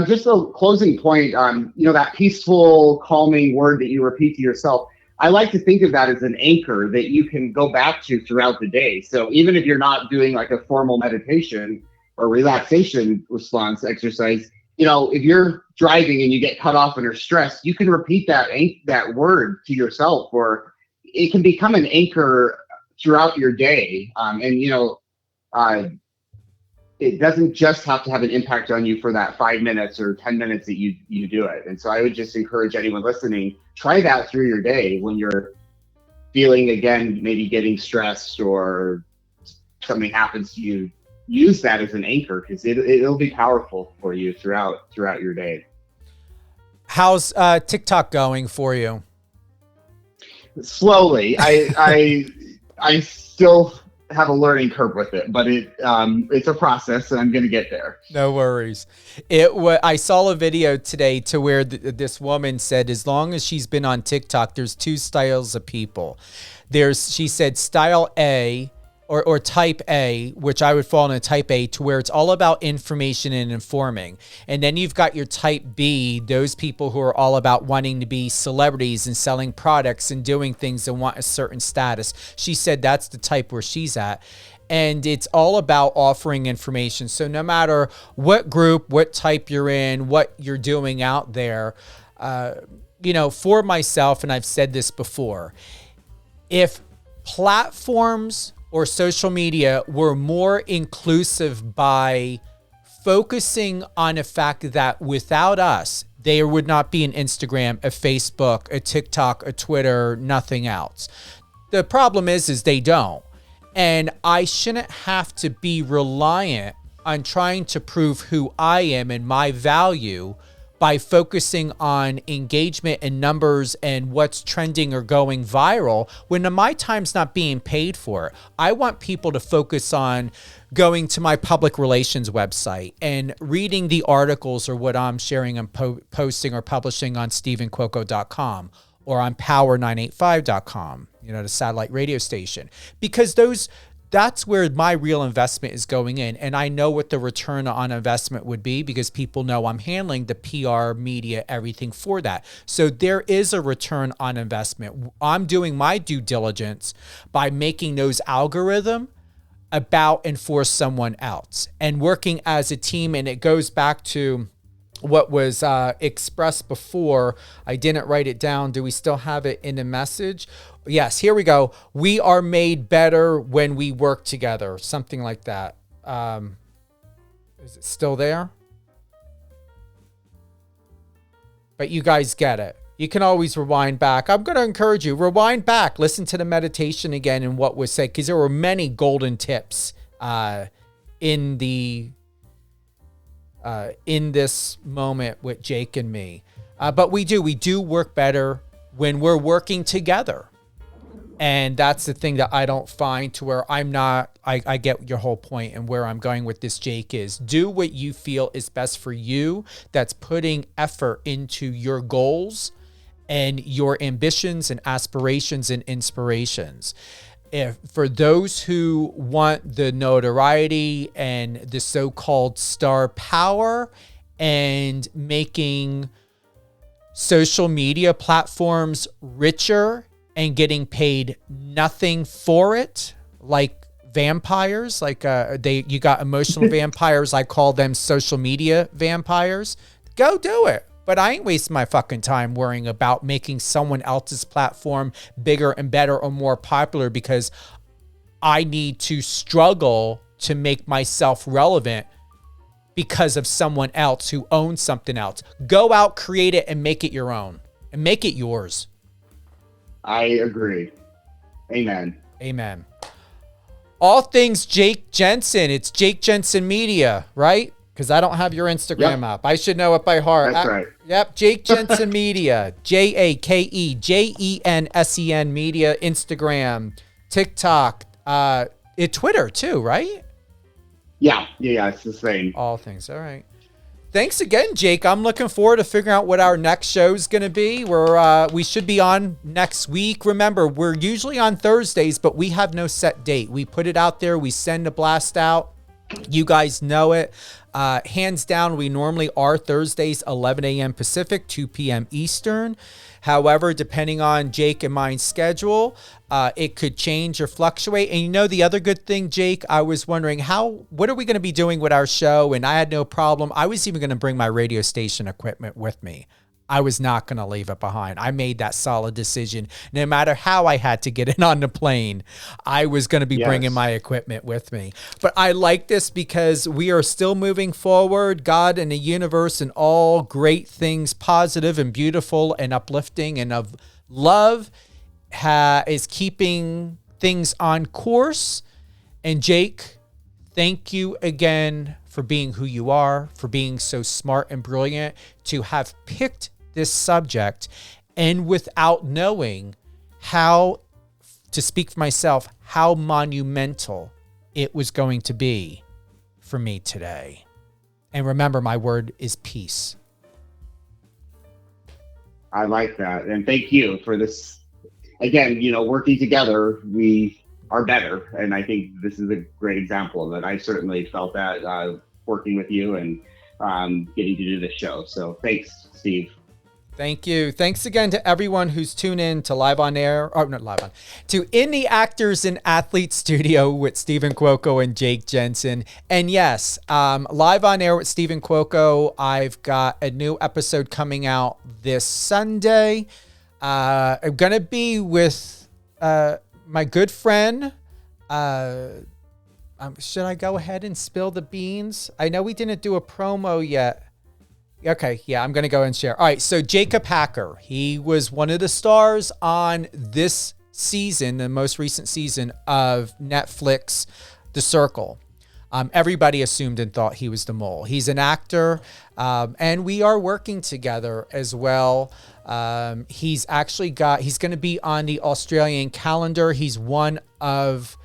Just a closing point, that peaceful, calming word that you repeat to yourself, I like to think of that as an anchor that you can go back to throughout the day. So even if you're not doing like a formal meditation or relaxation response exercise, if you're driving and you get cut off and are stressed, you can repeat that word to yourself, or it can become an anchor throughout your day. It doesn't just have to have an impact on you for that 5 minutes or 10 minutes that you do it. And so I would just encourage anyone listening, try that through your day when you're feeling, again, maybe getting stressed or something happens to you. Use that as an anchor, because it'll be powerful for you throughout your day. How's TikTok going for you? Slowly. I still have a learning curve with it, but it's a process, and I'm going to get there. No worries. I saw a video today to where this woman said, as long as she's been on TikTok, there's two styles of people. She said style A, or type A, which I would fall into type A, to where it's all about information and informing. And then you've got your type B, those people who are all about wanting to be celebrities and selling products and doing things and want a certain status. She said that's the type where she's at. And it's all about offering information. So no matter what group, what type you're in, what you're doing out there, for myself, and I've said this before, if platforms or social media were more inclusive by focusing on the fact that without us, there would not be an Instagram, a Facebook, a TikTok, a Twitter, nothing else. The problem is they don't. And I shouldn't have to be reliant on trying to prove who I am and my value by focusing on engagement and numbers and what's trending or going viral when my time's not being paid for it. I want people to focus on going to my public relations website and reading the articles or what I'm sharing and posting or publishing on stephencuoco.com or on power985.com, the satellite radio station, because that's where my real investment is going in. And I know what the return on investment would be, because people know I'm handling the PR, media, everything for that. So there is a return on investment. I'm doing my due diligence by making those algorithms about and for someone else and working as a team. And it goes back to what was expressed before. I didn't write it down. Do we still have it in the message? Yes, here we go. We are made better when we work together. Something like that. Is it still there? But you guys get it. You can always rewind back. I'm going to encourage you, rewind back, listen to the meditation again and what was said, because there were many golden tips in this moment with Jake and me. But we do work better when we're working together. And that's the thing that I don't find, to where I get your whole point, and where I'm going with this, Jake, is do what you feel is best for you. That's putting effort into your goals and your ambitions and aspirations and inspirations. If for those who want the notoriety and the so-called star power and making social media platforms richer and getting paid nothing for it, like vampires, like you got emotional vampires. I call them social media vampires. Go do it. But I ain't wasting my fucking time worrying about making someone else's platform bigger and better or more popular, because I need to struggle to make myself relevant because of someone else who owns something else. Go out, create it, and make it your own, and make it yours. I agree. Amen. Amen. All things Jake Jensen. It's Jake Jensen Media, right? Because I don't have your Instagram up. I should know it by heart. That's right. Yep. Jake Jensen Media. JakeJensen Media. Instagram, TikTok, Twitter too, right? Yeah. It's the same. All things. All right. Thanks again, Jake. I'm looking forward to figuring out what our next show is going to be. We should be on next week. Remember, we're usually on Thursdays, but we have no set date. We put it out there. We send a blast out. You guys know it. Hands down, we normally are Thursdays, 11 a.m. Pacific, 2 p.m. Eastern. However, depending on Jake and mine's schedule, it could change or fluctuate. And you know, the other good thing, Jake, I was wondering what are we going to be doing with our show? And I had no problem. I was even going to bring my radio station equipment with me. I was not going to leave it behind. I made that solid decision. No matter how I had to get it on the plane, I was going to be bringing my equipment with me. But I like this because we are still moving forward. God and the universe and all great things, positive and beautiful and uplifting and of love, is keeping things on course. And Jake, thank you again for being who you are, for being so smart and brilliant, to have picked this subject, and without knowing how, to speak for myself, how monumental it was going to be for me today. And remember, my word is peace. I like that. And thank you for this. Again, working together, we are better. And I think this is a great example of it. I certainly felt that working with you and getting to do this show. So thanks, Steve. Thank you. Thanks again to everyone who's tuned in to Live on Air, or not Live on, to In the Actors and Athletes Studio with Stephen Cuoco and Jake Jensen. And yes, Live on Air with Stephen Cuoco, I've got a new episode coming out this Sunday. I'm going to be with my good friend. Should I go ahead and spill the beans? I know we didn't do a promo yet. Okay, yeah, I'm going to go and share. All right, so Jacob Hacker, he was one of the stars on this season, the most recent season of Netflix, The Circle. Everybody assumed and thought he was the mole. He's an actor, and we are working together as well. He's going to be on the Australian calendar. He's one of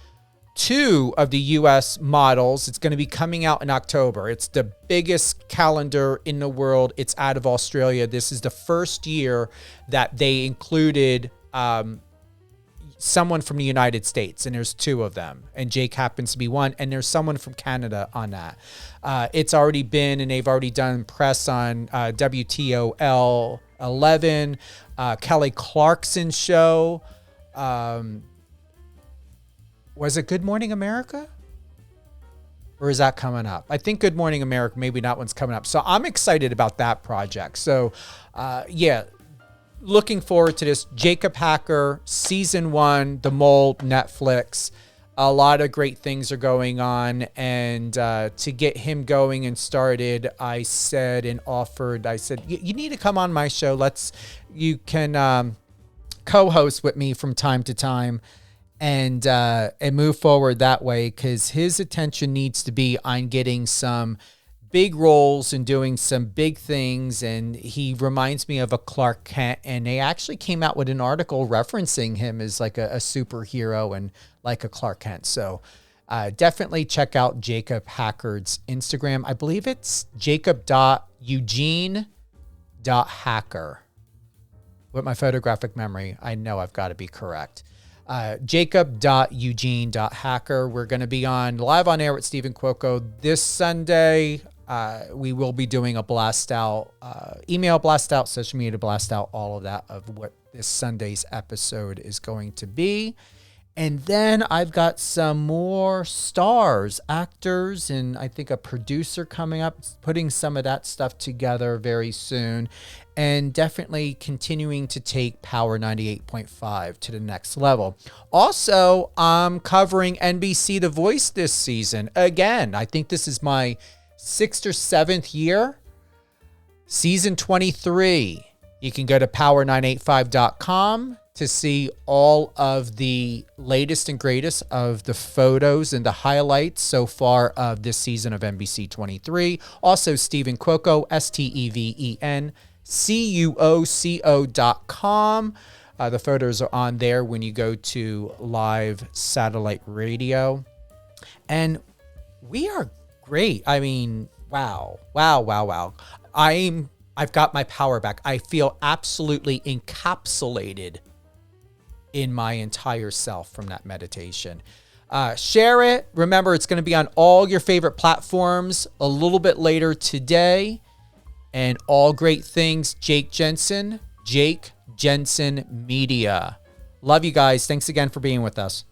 2 of the U.S. models. It's going to be coming out in October. It's the biggest calendar in the world. It's out of Australia. This is the first year that they included someone from the United States, and there's 2 of them, and Jake happens to be one, and there's someone from Canada on that. It's already been, and they've already done press on WTOL 11, Kelly Clarkson's show. Was it Good Morning America? Or is that coming up? I think Good Morning America, maybe that one's coming up. So I'm excited about that project. So yeah, looking forward to this. Jacob Hacker, season 1, The Mole, Netflix. A lot of great things are going on. And to get him going and started, I said, you need to come on my show. You can co-host with me from time to time and move forward that way, because his attention needs to be on getting some big roles and doing some big things. And he reminds me of a Clark Kent, and they actually came out with an article referencing him as like a superhero and like a Clark Kent. So definitely check out Jacob Hacker's Instagram. I believe it's jacob.eugene.hacker. With my photographic memory, I know I've got to be correct. Jacob.eugene.hacker. We're going to be live on air with Stephen Cuoco this Sunday. We will be doing a blast out, email blast out, social media blast out, all of that of what this Sunday's episode is going to be. And then I've got some more stars, actors, and I think a producer coming up, putting some of that stuff together very soon. And definitely continuing to take Power 98.5 to the next level. Also, I'm covering NBC The Voice this season. Again, I think this is my 6th or 7th year. Season 23. You can go to power985.com to see all of the latest and greatest of the photos and the highlights so far of this season of NBC 23. Also, Stephen Cuoco, StevenCuoco.com. The photos are on there when you go to live satellite radio. And we are great. I mean, wow. I've got my power back. I feel absolutely encapsulated in my entire self from that meditation. Share it. Remember, it's going to be on all your favorite platforms a little bit later today. And all great things, Jake Jensen, Jake Jensen Media. Love you guys. Thanks again for being with us.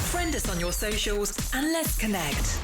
Friend us on your socials and let's connect.